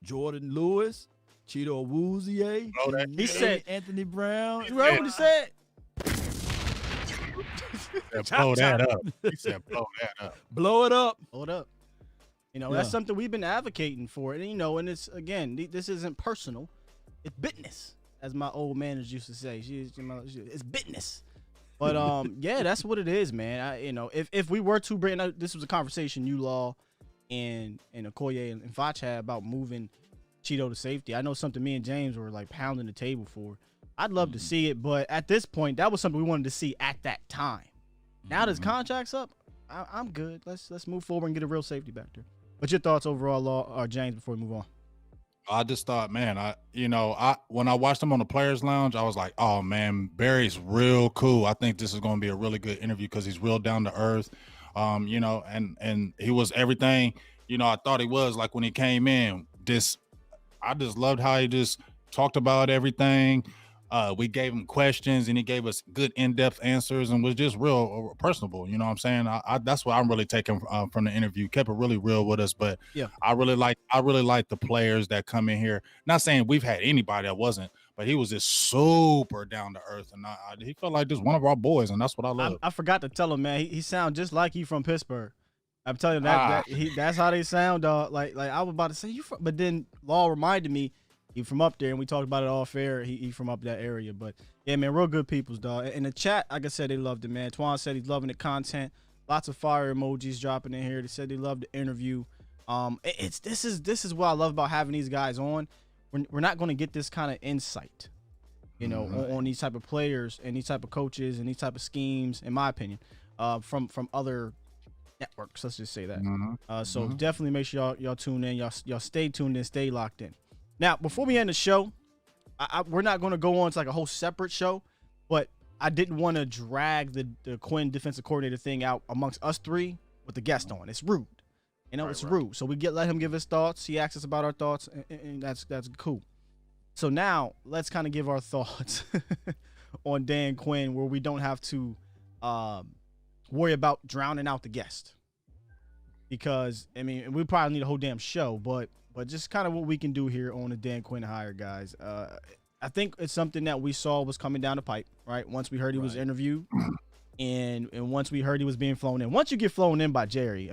Jordan Lewis, Cheeto Awuzie, he said Anthony Brown. You heard what he said? Blow that up. He said blow that up. Blow it up. Hold up. That's something we've been advocating for. And, and it's, again, this isn't personal. It's business, as my old managers used to say. It's business. But, yeah, that's what it is, man. If we were to bring – this was a conversation you, Law, and Okoye and Vach had about moving Cheeto to safety. I know something me and James were, like, pounding the table for. I'd love to see it, but at this point, that was something we wanted to see at that time. Now that his contract's up, I'm good. Let's move forward and get a real safety back there. What's your thoughts overall, Law or James, before we move on? I just thought, man, when I watched him on the Players Lounge, I was like, oh man, Barry's real cool. I think this is going to be a really good interview because he's real down to earth. And he was everything, I thought he was. Like when he came in, I just loved how he just talked about everything. We gave him questions and he gave us good in-depth answers and was just real personable. You know what I'm saying? That's what I'm really taking from the interview. Kept it really real with us, but yeah, I really like the players that come in here. Not saying we've had anybody that wasn't, but he was just super down to earth, and he felt like just one of our boys, and that's what I love. I forgot to tell him, man. He sounds just like he from Pittsburgh. I'm telling you that's how they sound, dog. Like I was about to say but then Law reminded me. He from up there, and we talked about it all fair. He from up that area. But, yeah, man, real good peoples, dog. In the chat, like I said, they loved it, man. Twan said he's loving the content. Lots of fire emojis dropping in here. They said they loved the interview. This is what I love about having these guys on. We're not going to get this kind of insight, on these type of players and these type of coaches and these type of schemes, in my opinion, from other networks. Let's just say that. So definitely make sure y'all tune in. Y'all stay tuned in, stay locked in. Now, before we end the show, we're not going to go on to like a whole separate show, but I didn't want to drag the Quinn defensive coordinator thing out amongst us three with the guest on. It's rude. It's rude. So we let him give his thoughts. He asks us about our thoughts, and that's cool. So now let's kind of give our thoughts on Dan Quinn, where we don't have to worry about drowning out the guest. Because, we probably need a whole damn show, but just kind of what we can do here on the Dan Quinn hire, guys. I think it's something that we saw was coming down the pipe, right? Once we heard he was interviewed, and once we heard he was being flown in. Once you get flown in by Jerry,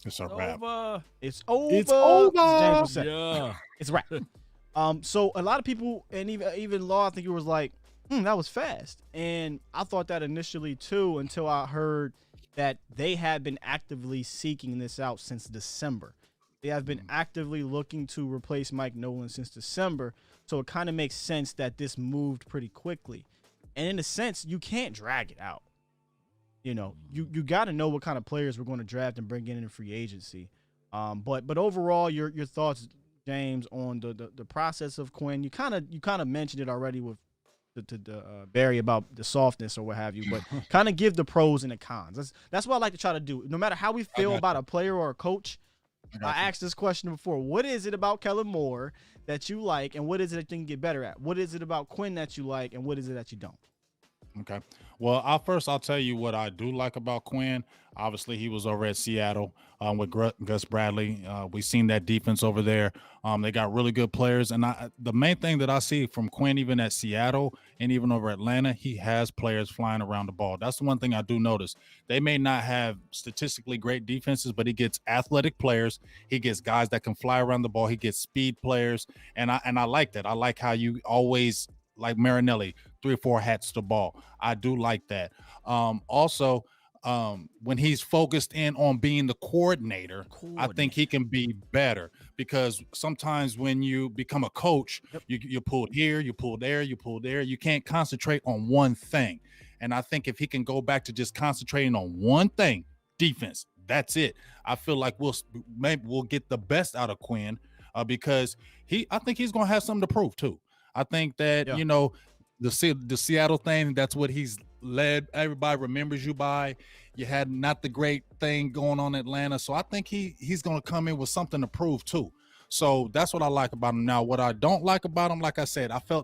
it's a wrap. It's over. It's over. James said. Yeah. It's a wrap. So a lot of people, and even Law, I think it was like, that was fast. And I thought that initially too, until I heard that they had been actively seeking this out since December. They have been actively looking to replace Mike Nolan since December, so it kind of makes sense that this moved pretty quickly. And in a sense, you can't drag it out. You got to know what kind of players we're going to draft and bring in free agency. But overall, your thoughts, James, on the process of Quinn. You kind of mentioned it already with the Barry about the softness or what have you, but kind of give the pros and the cons. That's what I like to try to do. No matter how we feel about a player or a coach. I asked this question before. What is it about Kellen Moore that you like, and what is it that you can get better at? What is it about Quinn that you like, and what is it that you don't? Okay. Well, I'll tell you what I do like about Quinn. Obviously, he was over at Seattle with Gus Bradley. We've seen that defense over there. They got really good players. And the main thing that I see from Quinn, even at Seattle and even over Atlanta, he has players flying around the ball. That's the one thing I do notice. They may not have statistically great defenses, but he gets athletic players. He gets guys that can fly around the ball. He gets speed players. And I like that. I like how you always – like Marinelli, 3 or 4 hats to the ball. I do like that. Also, when he's focused in on being the coordinator, I think he can be better, because sometimes when you become a coach, you pull here, you pull there, you pull there. You can't concentrate on one thing. And I think if he can go back to just concentrating on one thing, defense, that's it. I feel like we'll get the best out of Quinn because I think he's going to have something to prove too. I think that, the Seattle thing, that's what he's led. Everybody remembers you by. You had not the great thing going on in Atlanta. So I think he's going to come in with something to prove too. So that's what I like about him. Now, what I don't like about him, like I said, I feel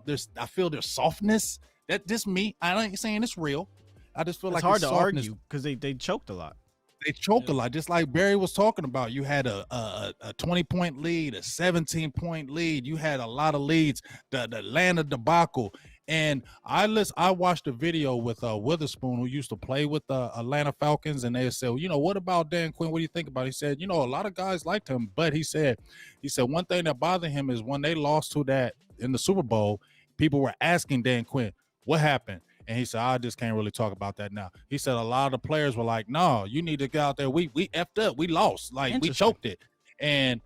their softness. That just me. I ain't saying it's real. I just feel it's like hard to argue because they choked a lot. They choked a lot, just like Barry was talking about. You had a 20-point lead, a 17-point lead. You had a lot of leads. The Atlanta debacle, And I watched a video with Witherspoon, who used to play with the Atlanta Falcons, and they said, you know, what about Dan Quinn? What do you think about it? He said, you know, a lot of guys liked him, but he said one thing that bothered him is when they lost to that in the Super Bowl, people were asking Dan Quinn, what happened? And he said, I just can't really talk about that now. He said a lot of the players were like, no, you need to get out there. We effed up. We lost. Like, we choked it. And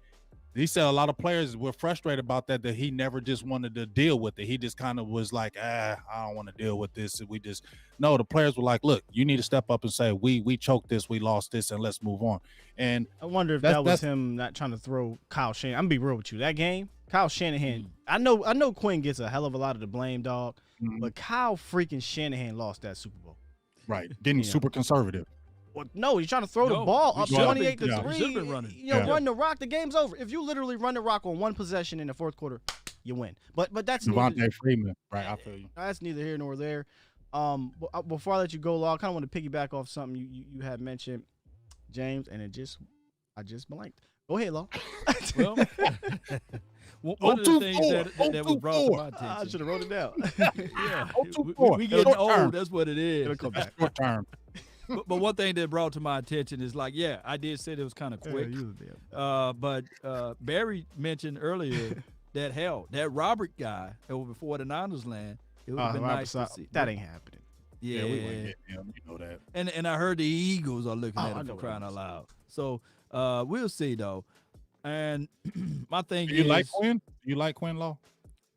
he said a lot of players were frustrated about that he never just wanted to deal with it. He just kind of was like, I don't want to deal with this. The players were like, look, you need to step up and say, we choked this, we lost this, and let's move on. And I wonder if that was him not trying to throw Kyle Shanahan. I'm going to be real with you. That game, Kyle Shanahan, I know Quinn gets a hell of a lot of the blame, dog, but Kyle freaking Shanahan lost that Super Bowl. Right. Getting super conservative. Well, no, he's trying to throw the ball up 28-3. Running. Run the rock. The game's over. If you literally run the rock on one possession in the fourth quarter, you win. But that's Devontae Freeman, right? I feel you. That's neither here nor there. Before I let you go, Law, I kind of want to piggyback off something you had mentioned, James, and I just blanked. Go ahead, Law. Well, one of the things that was brought to my attention. I should have wrote it down. Yeah, we getting old. That's what it is. It'll come back. Short term. But one thing that brought to my attention is like, yeah, I did say it was kind of quick. But Barry mentioned earlier that Robert guy over before the Niners land, it would have been nice to see. That ain't happening. Yeah, we wouldn't get him. You know that. And I heard the Eagles are looking at him for crying out loud. So we'll see though. And my thing is, you like Quinn? You like Quinn Law?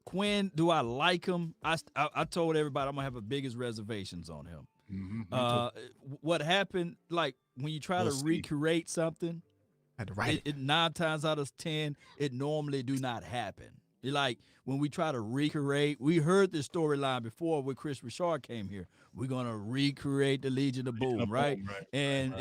Quinn, do I like him? I told everybody I'm gonna have the biggest reservations on him. What happened, like when you try to recreate something, it 9 times out of 10 it normally do not happen. Like when we try to recreate, we heard this storyline before when Chris Richard came here. We're gonna recreate the Legion of Boom, right? And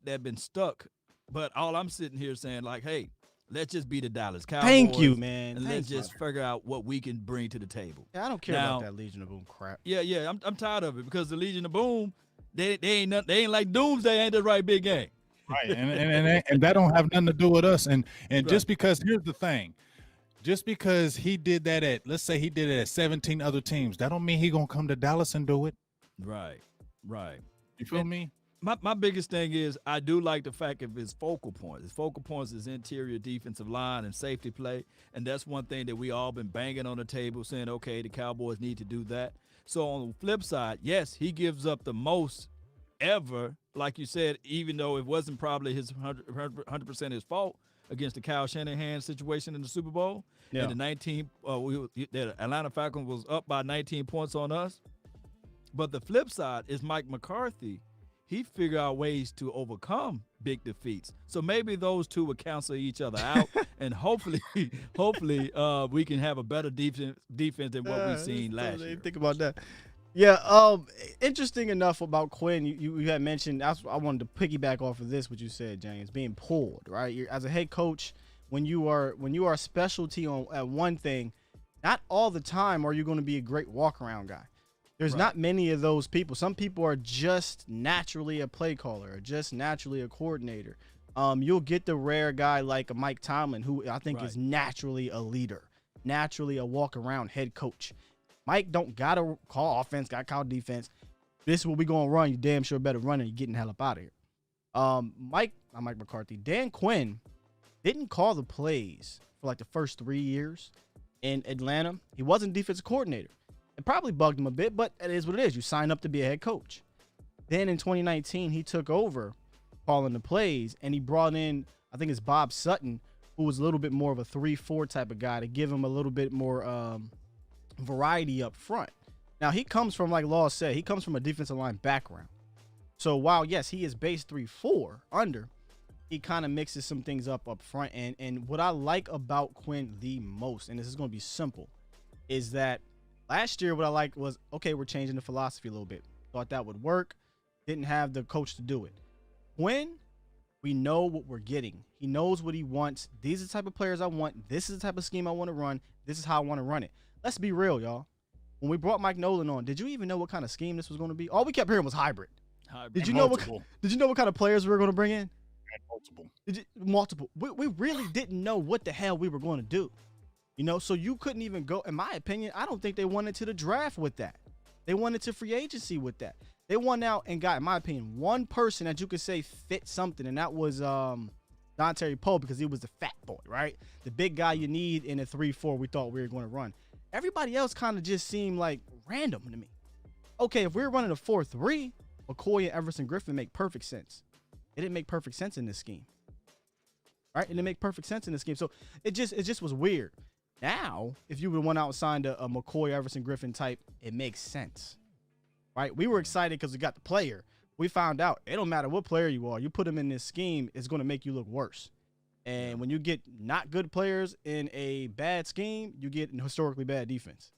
that been stuck. But all I'm sitting here saying, like, hey, let's just be the Dallas Cowboys. Thank you, man. And let's just figure out what we can bring to the table. Yeah, I don't care about that Legion of Boom crap. Yeah, I'm tired of it because the Legion of Boom, they ain't like Doomsday ain't the right big game. Right, and that don't have nothing to do with us. And right. Just because, here's the thing, just because he did that let's say he did it at 17 other teams, that don't mean he gonna come to Dallas and do it. Right. You feel me? My biggest thing is I do like the fact of his focal points. His focal points is interior defensive line and safety play, and that's one thing that we all been banging on the table saying, okay, the Cowboys need to do that. So on the flip side, yes, he gives up the most ever, like you said, even though it wasn't probably his 100% his fault against the Kyle Shanahan situation in the Super Bowl. Yeah. And the Atlanta Falcons was up by 19 points on us. But the flip side is Mike McCarthy. He figured out ways to overcome big defeats. So maybe those two will cancel each other out, and hopefully, we can have a better defense than what we've seen last year. Think about that. Yeah. Interesting enough about Quinn. You had mentioned. I wanted to piggyback off of this. What you said, James, being pulled. Right. As a head coach, when you are a specialty at one thing, not all the time are you going to be a great walk around guy. There's not many of those people. Some people are just naturally a play caller or just naturally a coordinator. You'll get the rare guy like a Mike Tomlin, who I think is naturally a leader, naturally a walk-around head coach. Mike don't got to call offense, got to call defense. This is what we going to run. You damn sure better run it. You're getting the hell up out of here. Mike McCarthy, Dan Quinn didn't call the plays for like the first 3 years in Atlanta. He wasn't defensive coordinator. It probably bugged him a bit, but it is what it is. You sign up to be a head coach. Then in 2019, he took over calling the plays, and he brought in, I think it's Bob Sutton, who was a little bit more of a 3-4 type of guy to give him a little bit more variety up front. Now, he comes from, like Law said, he comes from a defensive line background. So while, yes, he is base 3-4 under, he kind of mixes some things up front. And what I like about Quinn the most, and this is going to be simple, is that last year, what I liked was, okay, we're changing the philosophy a little bit. Thought that would work. Didn't have the coach to do it. When we know what we're getting, he knows what he wants. These are the type of players I want. This is the type of scheme I want to run. This is how I want to run it. Let's be real, y'all. When we brought Mike Nolan on, did you even know what kind of scheme this was going to be? All we kept hearing was hybrid. Did you know what kind of players we were going to bring in? Multiple. Multiple. We really didn't know what the hell we were going to do. You know, so you couldn't even go, in my opinion, I don't think they went into the draft with that. They went into free agency with that. They went out and got, in my opinion, one person that you could say fit something, and that was Dontari Poe, because he was the fat boy, right? The big guy you need in a 3-4 we thought we were going to run. Everybody else kind of just seemed like random to me. Okay, if we were running a 4-3, McCoy and Everson Griffin make perfect sense. It didn't make perfect sense in this scheme. Right? It didn't make perfect sense in this game. So it just was weird. Now, if you would went out and signed a McCoy, Everson Griffin type, it makes sense. Right? We were excited because we got the player. We found out it don't matter what player you are. You put him in this scheme, it's going to make you look worse. And when you get not good players in a bad scheme, you get a historically bad defense.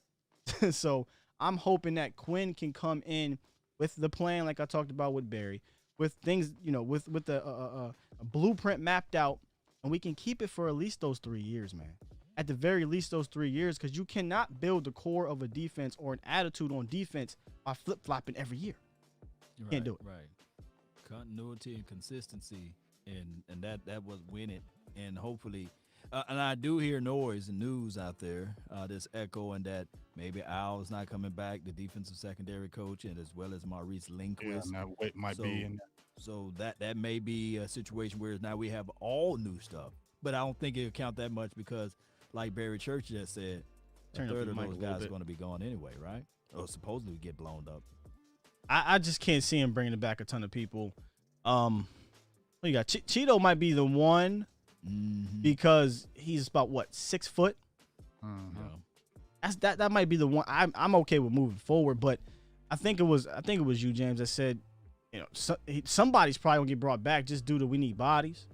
So I'm hoping that Quinn can come in with the plan like I talked about with Barry, with things, you know, with a blueprint mapped out, and we can keep it for at least those 3 years, man. At the very least those 3 years, because you cannot build the core of a defense or an attitude on defense by flip-flopping every year. You can't do it. Right. Continuity and consistency, and that was winning. And hopefully, and I do hear noise and news out there, this echoing that maybe Al's not coming back, the defensive secondary coach, and as well as Maurice Lindquist. Yeah, that might be in there. So that may be a situation where now we have all new stuff. But I don't think it'll count that much because, like Barry Church just said, a third of those guys are going to be gone anyway, right? Or supposedly get blown up. I just can't see him bringing back a ton of people. What you got? Cheeto might be the one because he's about, what, 6 foot? That might be the one. I'm okay with moving forward, but I think it was you, James, that said, you know, somebody's probably gonna get brought back just due to we need bodies.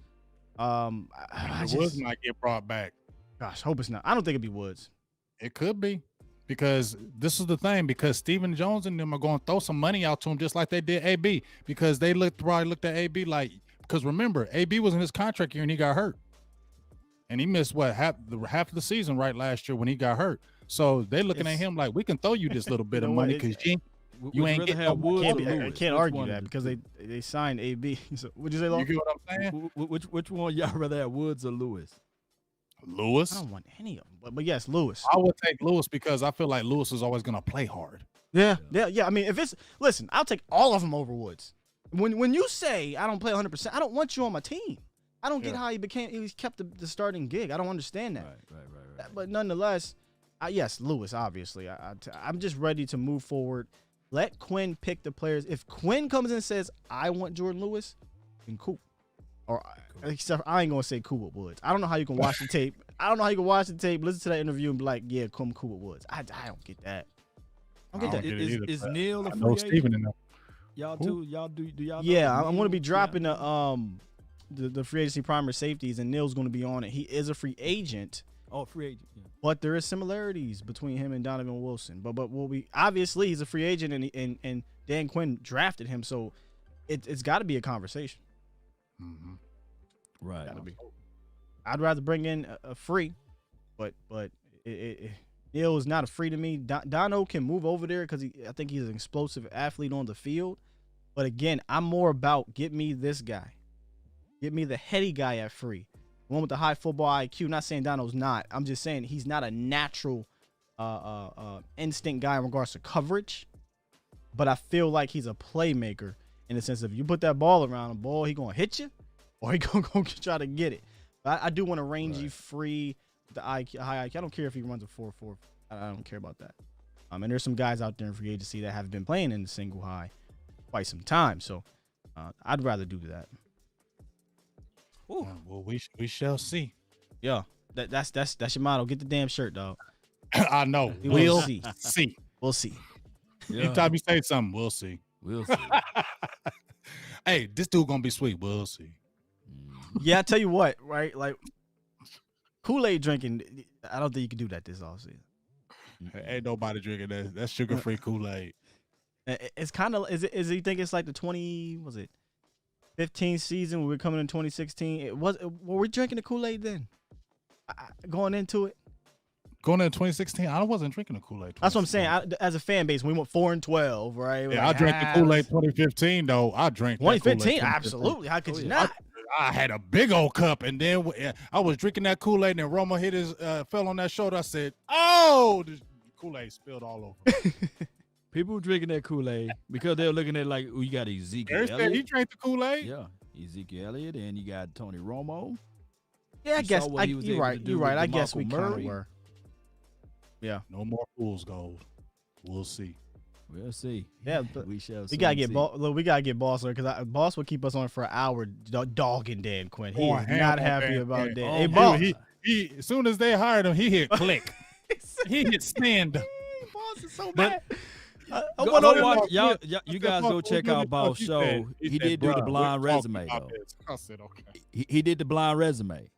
Woods might get brought back. Gosh, hope it's not. I don't think it'd be Woods. It could be, because this is the thing, because Stephen Jones and them are going to throw some money out to him just like they did AB, because they probably looked at AB like, because remember, AB was in his contract year and he got hurt. And he missed half of the season right last year when he got hurt. So they looking at him like, we can throw you this little bit of money because you ain't getting no money. I can't argue that because they signed AB. So, what'd you say, Lo? You get what I'm saying? Which one y'all rather have, Woods or Lewis? Lewis. I don't want any of them, but yes, Lewis. I would take Lewis because I feel like Lewis is always going to play hard. Yeah. I mean, listen, I'll take all of them over Woods. When you say I don't play 100%, I don't want you on my team. I don't get how he kept the starting gig. I don't understand that. Right. But nonetheless, yes, Lewis, obviously. I'm just ready to move forward. Let Quinn pick the players. If Quinn comes in and says, I want Jordan Lewis, then cool. Or except I ain't going to say cool with Woods. I don't know how you can watch the tape. Listen to that interview and be like, yeah, come cool with Woods. I don't get that. I don't get that. Is Neil a free agent? Steven in there. Y'all too? Y'all do y'all know? Yeah, I'm going to be dropping the free agency primary safeties, and Neil's going to be on it. He is a free agent. Oh, free agent. Yeah. But there is similarities between him and Donovan Wilson. But obviously he's a free agent, and Dan Quinn drafted him, so it's got to be a conversation. Mm-hmm. Right. Gotta be. I'd rather bring in a free, but Neil is not a free to me. Dono can move over there because I think he's an explosive athlete on the field. But again, I'm more about get me this guy. Get me the heady guy at free. The one with the high football IQ. Not saying Dono's not. I'm just saying he's not a natural instinct guy in regards to coverage. But I feel like he's a playmaker in the sense of you put that ball around him, boy, he going to hit you or he going to try to get it. But I do want a rangy, free, the IQ, high IQ. I don't care if he runs a 4.4. I don't care about that. And there's some guys out there in free agency that have been playing in the single high quite some time. So I'd rather do that. Well, we shall see. Yeah, that's your motto. Get the damn shirt, dog. I know. We'll see. We'll see. Yeah. Anytime you say something, we'll see. We'll see. Hey, this dude gonna be sweet. We'll see. Yeah, I tell you what, right? Like Kool-Aid drinking, I don't think you can do that this offseason. Ain't nobody drinking that. That's sugar-free Kool-Aid. It's kind of is you think it's like the 15th season when we're coming in 2016? Were we drinking the Kool-Aid then? Going into it? Going into 2016, I wasn't drinking the Kool-Aid. That's what I'm saying. As a fan base, we went 4-12, right? Yeah, I drank the Kool-Aid 2015 though. I drank 2015, absolutely. How could you not? I had a big old cup, and then I was drinking that Kool-Aid, and then Romo fell on that shoulder. I said, "Oh, the Kool-Aid spilled all over." People drinking that Kool-Aid because they're looking at like, you got Ezekiel Elliott. He drank the Kool-Aid. Yeah, Ezekiel Elliott, and you got Tony Romo. Yeah, I guess you're right. You're right. I guess we kind of were. Yeah. No more fool's gold. We'll see. We'll see. Yeah, we shall. We gotta get Look, we gotta get Boss because Boss will keep us on for an hour dogging Dan Quinn. He is not happy about Dan. Hey, Boss. He as soon as they hired him, he hit click. He hit stand. Boss is so mad. You guys go check out Boss' show. He did do the blind resume though. I said okay. He did the blind resume.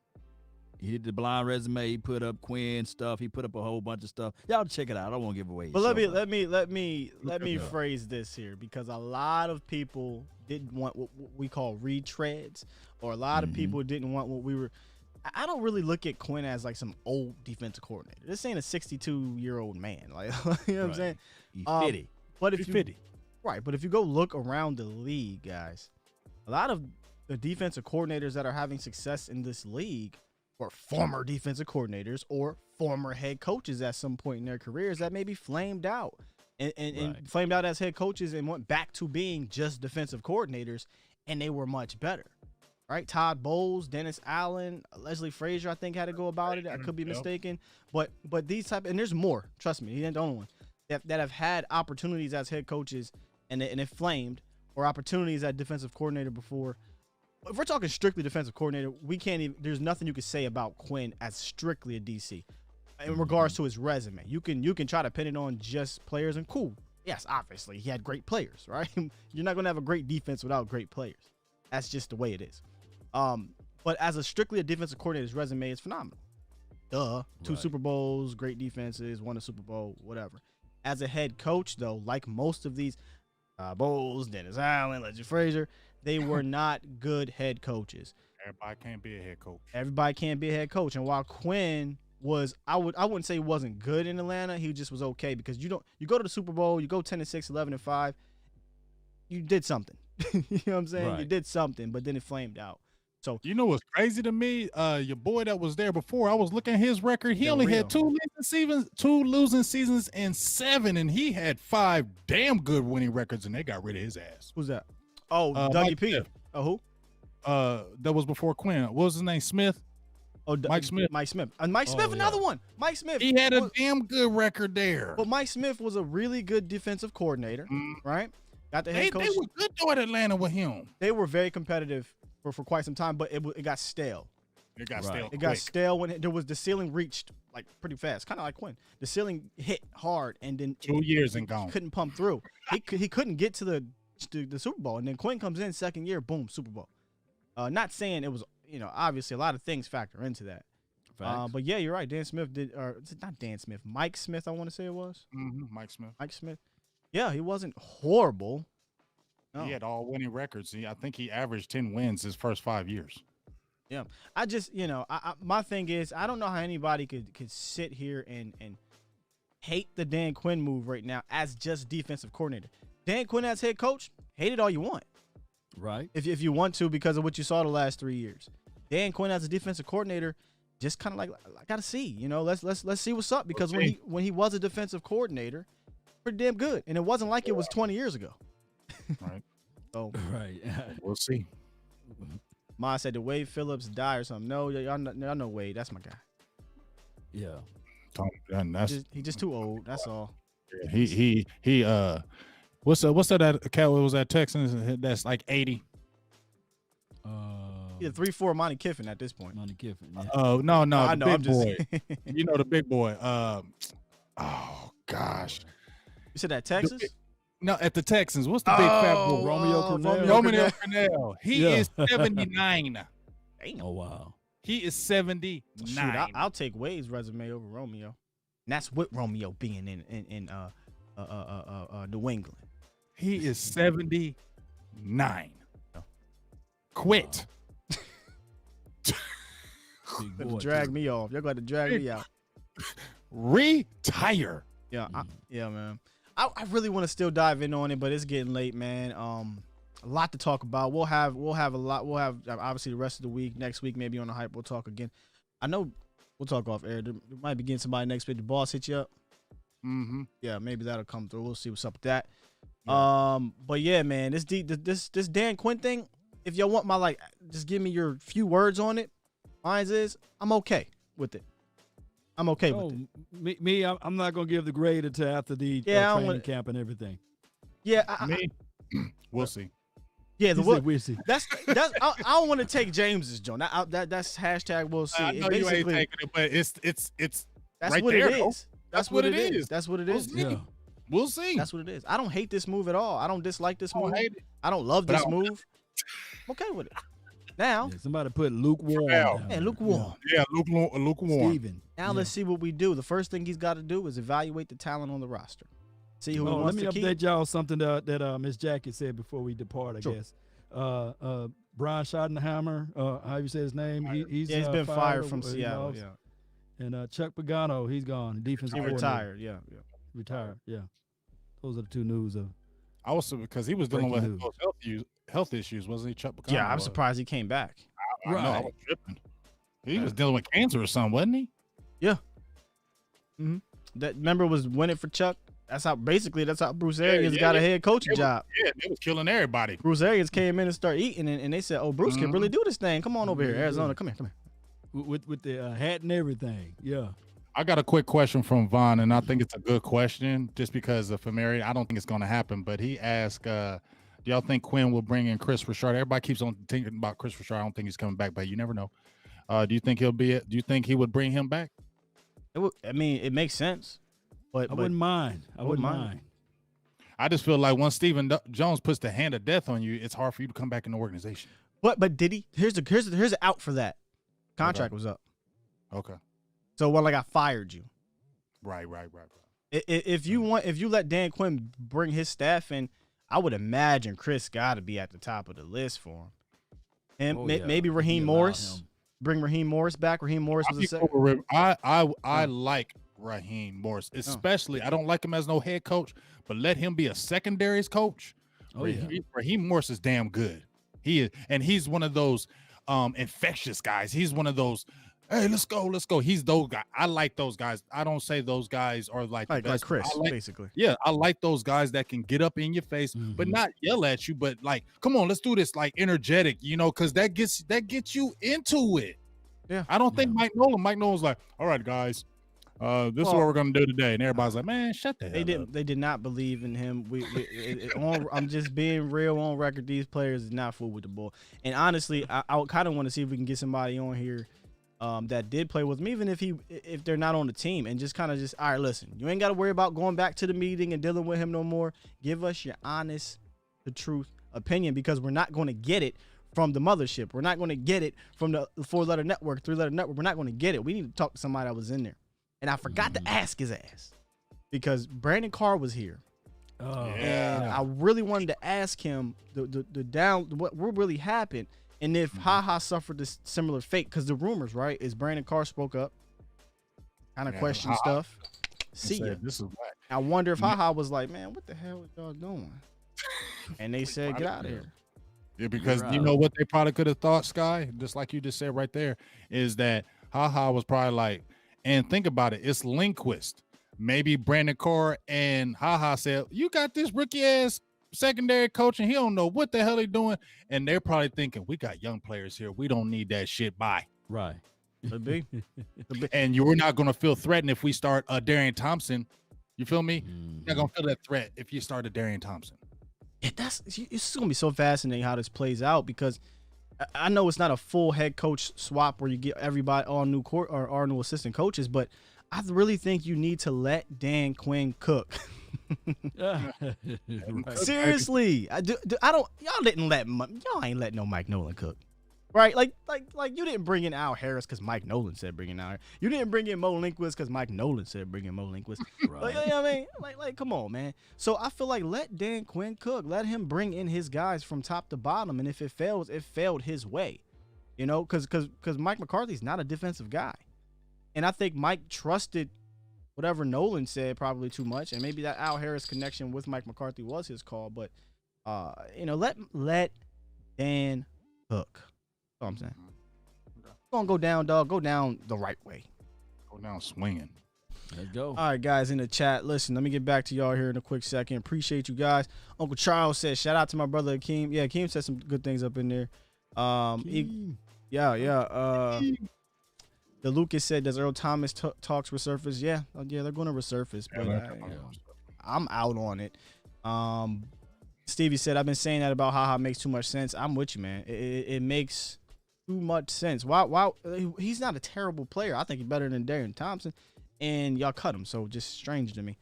He did the blind resume. He put up Quinn stuff. He put up a whole bunch of stuff. Y'all check it out. I don't want to give away. But let me phrase this here because a lot of people didn't want what we call retreads, or a lot of people didn't want what we were. I don't really look at Quinn as like some old defensive coordinator. This ain't a 62-year-old man. Like you know what I'm saying? He's 50. But if you right, but if you go look around the league, guys, a lot of the defensive coordinators that are having success in this league or former defensive coordinators or former head coaches at some point in their careers that maybe flamed out and flamed out as head coaches and went back to being just defensive coordinators, and they were much better. Right? Todd Bowles, Dennis Allen, Leslie Frazier, I think had to go about it. I could be mistaken. But these and there's more. Trust me, he ain't the only one that have had opportunities as head coaches and it flamed, or opportunities at defensive coordinator before. If we're talking strictly defensive coordinator, we can't even. There's nothing you can say about Quinn as strictly a DC in regards to his resume. You can try to pin it on just players, and cool. Yes, obviously he had great players, right? You're not gonna have a great defense without great players. That's just the way it is. But as a strictly a defensive coordinator's resume is phenomenal. Two Super Bowls, great defenses, won a Super Bowl, whatever. As a head coach, though, like most of these Bowles, Dennis Allen, Leslie Frazier, they were not good head coaches. Everybody can't be a head coach. Everybody can't be a head coach. And while Quinn was, I wouldn't say he wasn't good in Atlanta. He just was okay because you go to the Super Bowl, you go 10-6, 11-5, you did something. You know what I'm saying? Right. You did something, but then it flamed out. So you know what's crazy to me? Your boy that was there before, I was looking at his record. He only had two losing seasons and 7, and he had 5 damn good winning records, and they got rid of his ass. Who's that? Oh, Dougie P. Smith. Oh, who? That was before Quinn. What was his name? Smith? Oh, Mike Smith. Mike Smith. And Mike Smith, another one. Mike Smith. He had a damn good record there. But Mike Smith was a really good defensive coordinator, right? Got the head coach. They were good though at Atlanta with him. They were very competitive for quite some time, but it got stale. It got stale. It got stale when the ceiling reached like pretty fast, kind of like Quinn. The ceiling hit hard, and then 2 years and gone. Couldn't pump through. He couldn't get to the Super Bowl, and then Quinn comes in second year, boom, Super Bowl. Not saying it was, obviously a lot of things factor into that. But yeah, you're right. Dan Smith did, or it's not Dan Smith, Mike Smith. I want to say it was. Mike Smith. Mike Smith. Yeah, he wasn't horrible. No. He had all winning records. I think he averaged 10 wins his first 5 years. Yeah, I just, my thing is, I don't know how anybody could sit here and hate the Dan Quinn move right now as just defensive coordinator. Dan Quinn as head coach, hate it all you want. Right. If you want to, because of what you saw the last 3 years. Dan Quinn as a defensive coordinator, just kind of like, I gotta see, let's see what's up, because when he was a defensive coordinator, pretty damn good, and it wasn't like it was 20 years ago. Right. So right. We'll see. Ma said, did Wade Phillips die or something? No, y'all know Wade. That's my guy. Yeah. He's just too old. That's all. He what's that cat was at Texans that's like 80? He's a 3-4 Monty Kiffin at this point. Monty Kiffin. Yeah. Oh no, I the know, big boy. The big boy. Oh gosh. You said at Texas? No, at the Texans. What's the big fat boy? Romeo Cornell. He is 79. Damn. Oh wow. He is 79. Shoot, I'll take Wade's resume over Romeo. And that's with Romeo being in New England. He is 79. Quit. Drag me off. You're going to drag me out. A lot to talk about. We'll have a lot. We'll have obviously the rest of the week. Next week, maybe on the hype, we'll talk again. I know we'll talk off air. There might be getting somebody next week. The boss hit you up. Mm-hmm. Yeah, maybe that'll come through. We'll see what's up with that. Yeah. But yeah, man, this Dan Quinn thing. If y'all want my just give me your few words on it. Mine is I'm okay with it. I'm okay with it. Me, I'm not gonna give the grade until after the training camp and everything. Yeah, we'll see. Yeah, we'll see. That's I don't want to take James's joint. That's hashtag we'll see. I know you ain't taking it, but it's that's right what there, it is. That's what it is. That's what it is. We'll see. That's what it is. I don't hate this move at all. I don't dislike this move. Hate it. I don't love this move. I'm okay with it. Now, somebody put lukewarm. Yeah, lukewarm. Yeah, lukewarm. Steven. Now let's see what we do. The first thing he's got to do is evaluate the talent on the roster. See who he wants to keep. Let me update y'all something that Miss Jackie said before we depart, I guess. Brian Schottenheimer, how you say his name? He's been fired from Seattle. Yeah. And Chuck Pagano, he's gone. Defensive He coordinator. retired. Yeah. Retired. Yeah. Those are the two news of. Also, because he was dealing with those health issues, wasn't he, Chuck Pagano? Yeah, I'm surprised he came back. I know, I was tripping. He was dealing with cancer or something, wasn't he? Yeah. Mm-hmm. That member was winning for Chuck. That's how Bruce Arians got a head coaching job. Yeah, it was killing everybody. Bruce Arians came in and started eating, and they said, "Oh, Bruce can really do this thing. Come on over here, Arizona. Come here. With the hat and everything. Yeah. I got a quick question from Vaughn, and I think it's a good question just because of familiarity. I don't think it's going to happen, but he asked, do y'all think Quinn will bring in Chris Richard? Everybody keeps on thinking about Chris Richard. I don't think he's coming back, but you never know. Do you think do you think he would bring him back? It makes sense. But I wouldn't mind. I wouldn't mind. I just feel like once Stephen Jones puts the hand of death on you, it's hard for you to come back in the organization. But did he? Here's the out for that. Contract was up. Okay. So I fired you. Right. If you let Dan Quinn bring his staff in, I would imagine Chris got to be at the top of the list for him. And maybe Rahim Morris. Bring Rahim Morris back. Rahim Morris was a second. I like Rahim Morris, especially. I don't like him as no head coach, but let him be a secondaries coach. Rahim Morris is damn good. He is, and he's one of those infectious guys. He's one of those. Hey, let's go. He's those guys. I like those guys. I don't say those guys are like Chris, basically. Yeah, I like those guys that can get up in your face, but not yell at you. But come on, let's do this. Energetic, because that gets you into it. Yeah, I don't think Mike Nolan's like, all right, guys, this is what we're gonna do today, and everybody's like, man, shut the hell up. They did not believe in him. I'm just being real on record. These players is not fool with the ball. And honestly, I kind of want to see if we can get somebody on here that did play with him, even if they're not on the team, and just all right, listen, you ain't got to worry about going back to the meeting and dealing with him no more. Give us your honest, the truth opinion, because we're not going to get it from the mothership. We're not going to get it from the 4-letter network, 3-letter network. We're not going to get it. We need to talk to somebody that was in there. And I forgot to ask his ass because Brandon Carr was here. And I really wanted to ask him what really happened. And if HaHa suffered this similar fate, because the rumors, right, is Brandon Carr spoke up, kind of questioned stuff. See ya. This is whack. I wonder if HaHa was like, man, what the hell are y'all doing? And they said, get out of here. Yeah, because you know what they probably could have thought, Sky, just like you just said right there, is that HaHa was probably like, and think about it, it's Lindquist. Maybe Brandon Carr and HaHa said, you got this rookie-ass secondary coach and he don't know what the hell he's doing, and they're probably thinking, we got young players here, we don't need that shit. Bye. Right. Could be. And you're not going to feel threatened if we start Darian Thompson. You feel me? You're not going to feel that threat if you start Darian Thompson. Yeah, it's going to be so fascinating how this plays out, because I know it's not a full head coach swap where you get everybody all new court or all new assistant coaches, but I really think you need to let Dan Quinn cook. Right. Seriously, I don't. Y'all ain't letting no Mike Nolan cook, right? Like you didn't bring in Al Harris because Mike Nolan said bring in Al Harris. You didn't bring in Mo Lindquist because Mike Nolan said bring in Mo Lindquist. Right. You know what I mean? Like, come on, man. So I feel like let Dan Quinn cook. Let him bring in his guys from top to bottom, and if it fails, it failed his way. You know, because Mike McCarthy's not a defensive guy, and I think Mike trusted whatever Nolan said probably too much, and maybe that Al Harris connection with Mike McCarthy was his call. But let Dan cook. That's all I'm saying. Gonna go down, dog. Go down the right way. Go down swinging. Let's go. All right, guys in the chat. Listen, let me get back to y'all here in a quick second. Appreciate you guys. Uncle Charles says, shout out to my brother Akeem. Yeah, Akeem said some good things up in there. The Lucas said, does Earl Thomas talks resurface? Yeah, they're going to resurface, but I'm out on it. Stevie said, I've been saying that about HaHa makes too much sense. I'm with you, man. It makes too much sense. Why? He's not a terrible player. I think he's better than Darian Thompson, and y'all cut him, so just strange to me.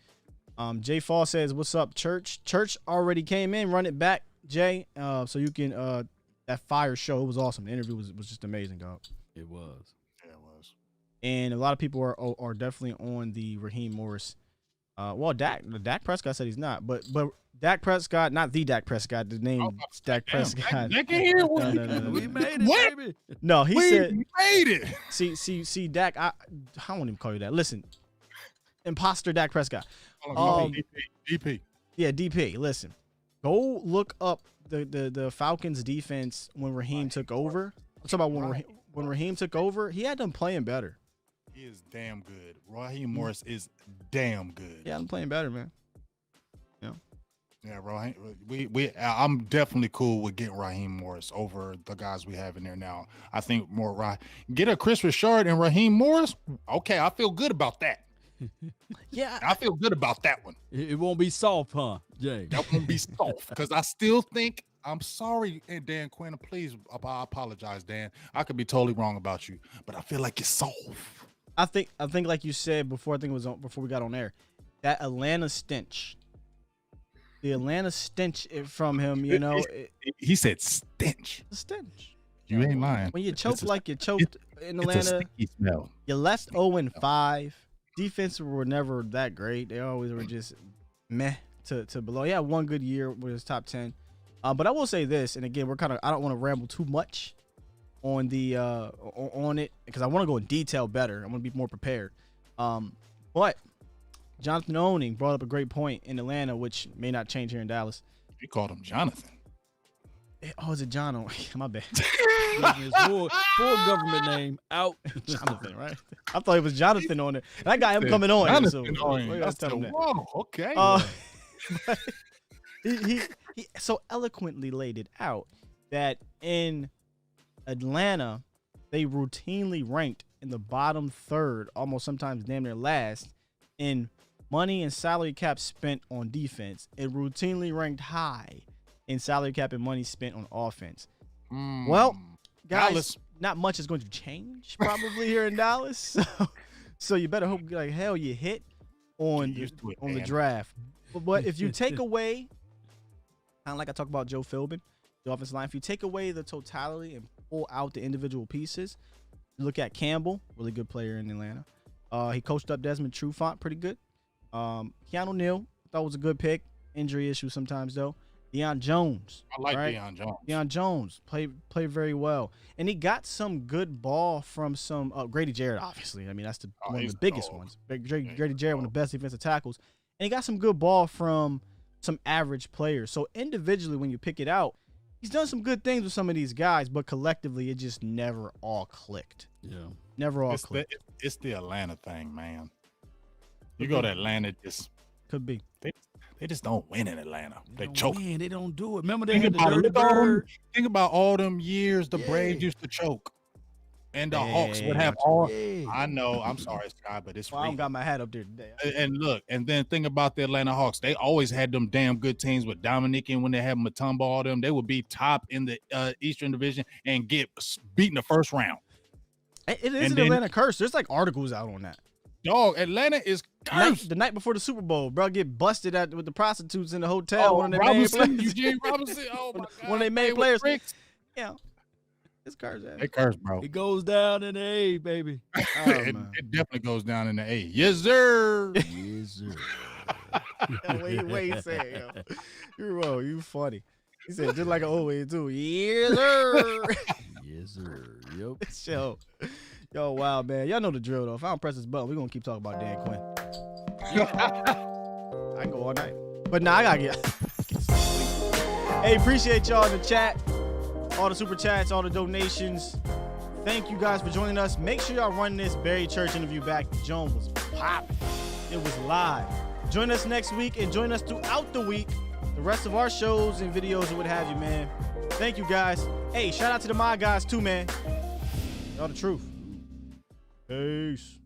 Jay Fall says, what's up, Church? Church already came in. Run it back, Jay, so you can that fire show. It was awesome. The interview was just amazing, dog. It was. Yeah, it was. And a lot of people are definitely on the Rahim Morris. Dak Prescott said he's not, but Dak Prescott, not the Dak Prescott. The name Dak Prescott. I can hear No. We made it, What? baby. No, he said. made it. See, Dak. I won't even call you that. Listen, imposter Dak Prescott. DP. Yeah, DP. Listen, go look up the Falcons defense when Rahim took over. I'm talking about when Rahim took over. He had them playing better. He is damn good. Rahim Morris is damn good. Yeah, I'm playing better, man. Yeah, Rahim. I'm definitely cool with getting Rahim Morris over the guys we have in there now. I think get a Chris Richard and Rahim Morris. Okay, I feel good about that. Yeah, I feel good about that one. It won't be soft, huh, Jay? That won't be soft because I still think. I'm sorry, and Dan Quinn. Please, I apologize, Dan. I could be totally wrong about you, but I feel like it's soft. I think like you said before. I think it was before we got on air. That Atlanta stench. The Atlanta stench from him, He said stench. The stench. You ain't lying. When you choke like you choked in Atlanta, it's a stinky smell. you left 0-5. Defense were never that great. They always were just meh to below. Yeah, one good year with his top 10. But I will say this, and again, I don't want to ramble too much on the on it because I want to go in detail better. I want to be more prepared. But Jonathan Owning brought up a great point in Atlanta, which may not change here in Dallas. You called him Jonathan. Oh, is it John? My bad. His full government name out. Jonathan, right? I thought it was Jonathan on it. And I got him coming on. Jonathan so, tell him that. Whoa, okay. He so eloquently laid it out that in Atlanta, they routinely ranked in the bottom third, almost sometimes damn near last, in money and salary cap spent on defense. It routinely ranked high in salary cap and money spent on offense. Well, guys, Dallas. Not much is going to change probably here in Dallas. So you better hope like hell you hit on the draft. But if you take away, kind of like I talk about Joe Philbin, the offensive line, if you take away the totality and pull out the individual pieces, you look at Campbell, really good player in Atlanta. He coached up Desmond Trufant pretty good. Keanu Neal, thought was a good pick. Injury issue sometimes though. Deion Jones. I like Deion Jones. Deion Jones played very well. And he got some good ball from some Grady Jarrett, obviously. I mean, that's one of the biggest ones. Grady Jarrett, one of the best defensive tackles. And he got some good ball from some average players. So individually, when you pick it out, he's done some good things with some of these guys, but collectively, it just never all clicked. Yeah. Never all clicked. It's the Atlanta thing, man. You go to Atlanta, could be. They just don't win in Atlanta. They choke. They don't do it. Remember they had the dirty bird. Think about all them years the Braves used to choke. And the Hawks would have all. I know. I'm sorry, Sky, but it's. Well, I don't got my hat up there today. And look, and then think about the Atlanta Hawks. They always had them damn good teams with Dominic, and when they had Mutombo, all them, they would be top in the Eastern Division and get beaten the first round. It is an Atlanta curse. There's like articles out on that. Dog, Atlanta is cursed. The night before the Super Bowl, bro, get busted with the prostitutes in the hotel. One of their main players. Eugene Robinson. Oh my God. One of their main players. Yeah. It's cursed. It cursed, bro. It goes down in the A, baby. It definitely goes down in the A. Yes, sir. Yes, sir. Wait, say, yo. You're wrong. You funny. He said just like an old way too. Yes, sir. Yes, sir. Yep. Show. Yo, wow, man. Y'all know the drill, though. If I don't press this button, we're going to keep talking about Dan Quinn. I can go all night. But nah, I got to get sleep. Hey, appreciate y'all in the chat. All the super chats, all the donations. Thank you guys for joining us. Make sure y'all run this Barry Church interview back. The Joan was popping. It was live. Join us next week and join us throughout the week. The rest of our shows and videos and what have you, man. Thank you guys. Hey, shout out to the mod guys too, man. Y'all the truth. Peace.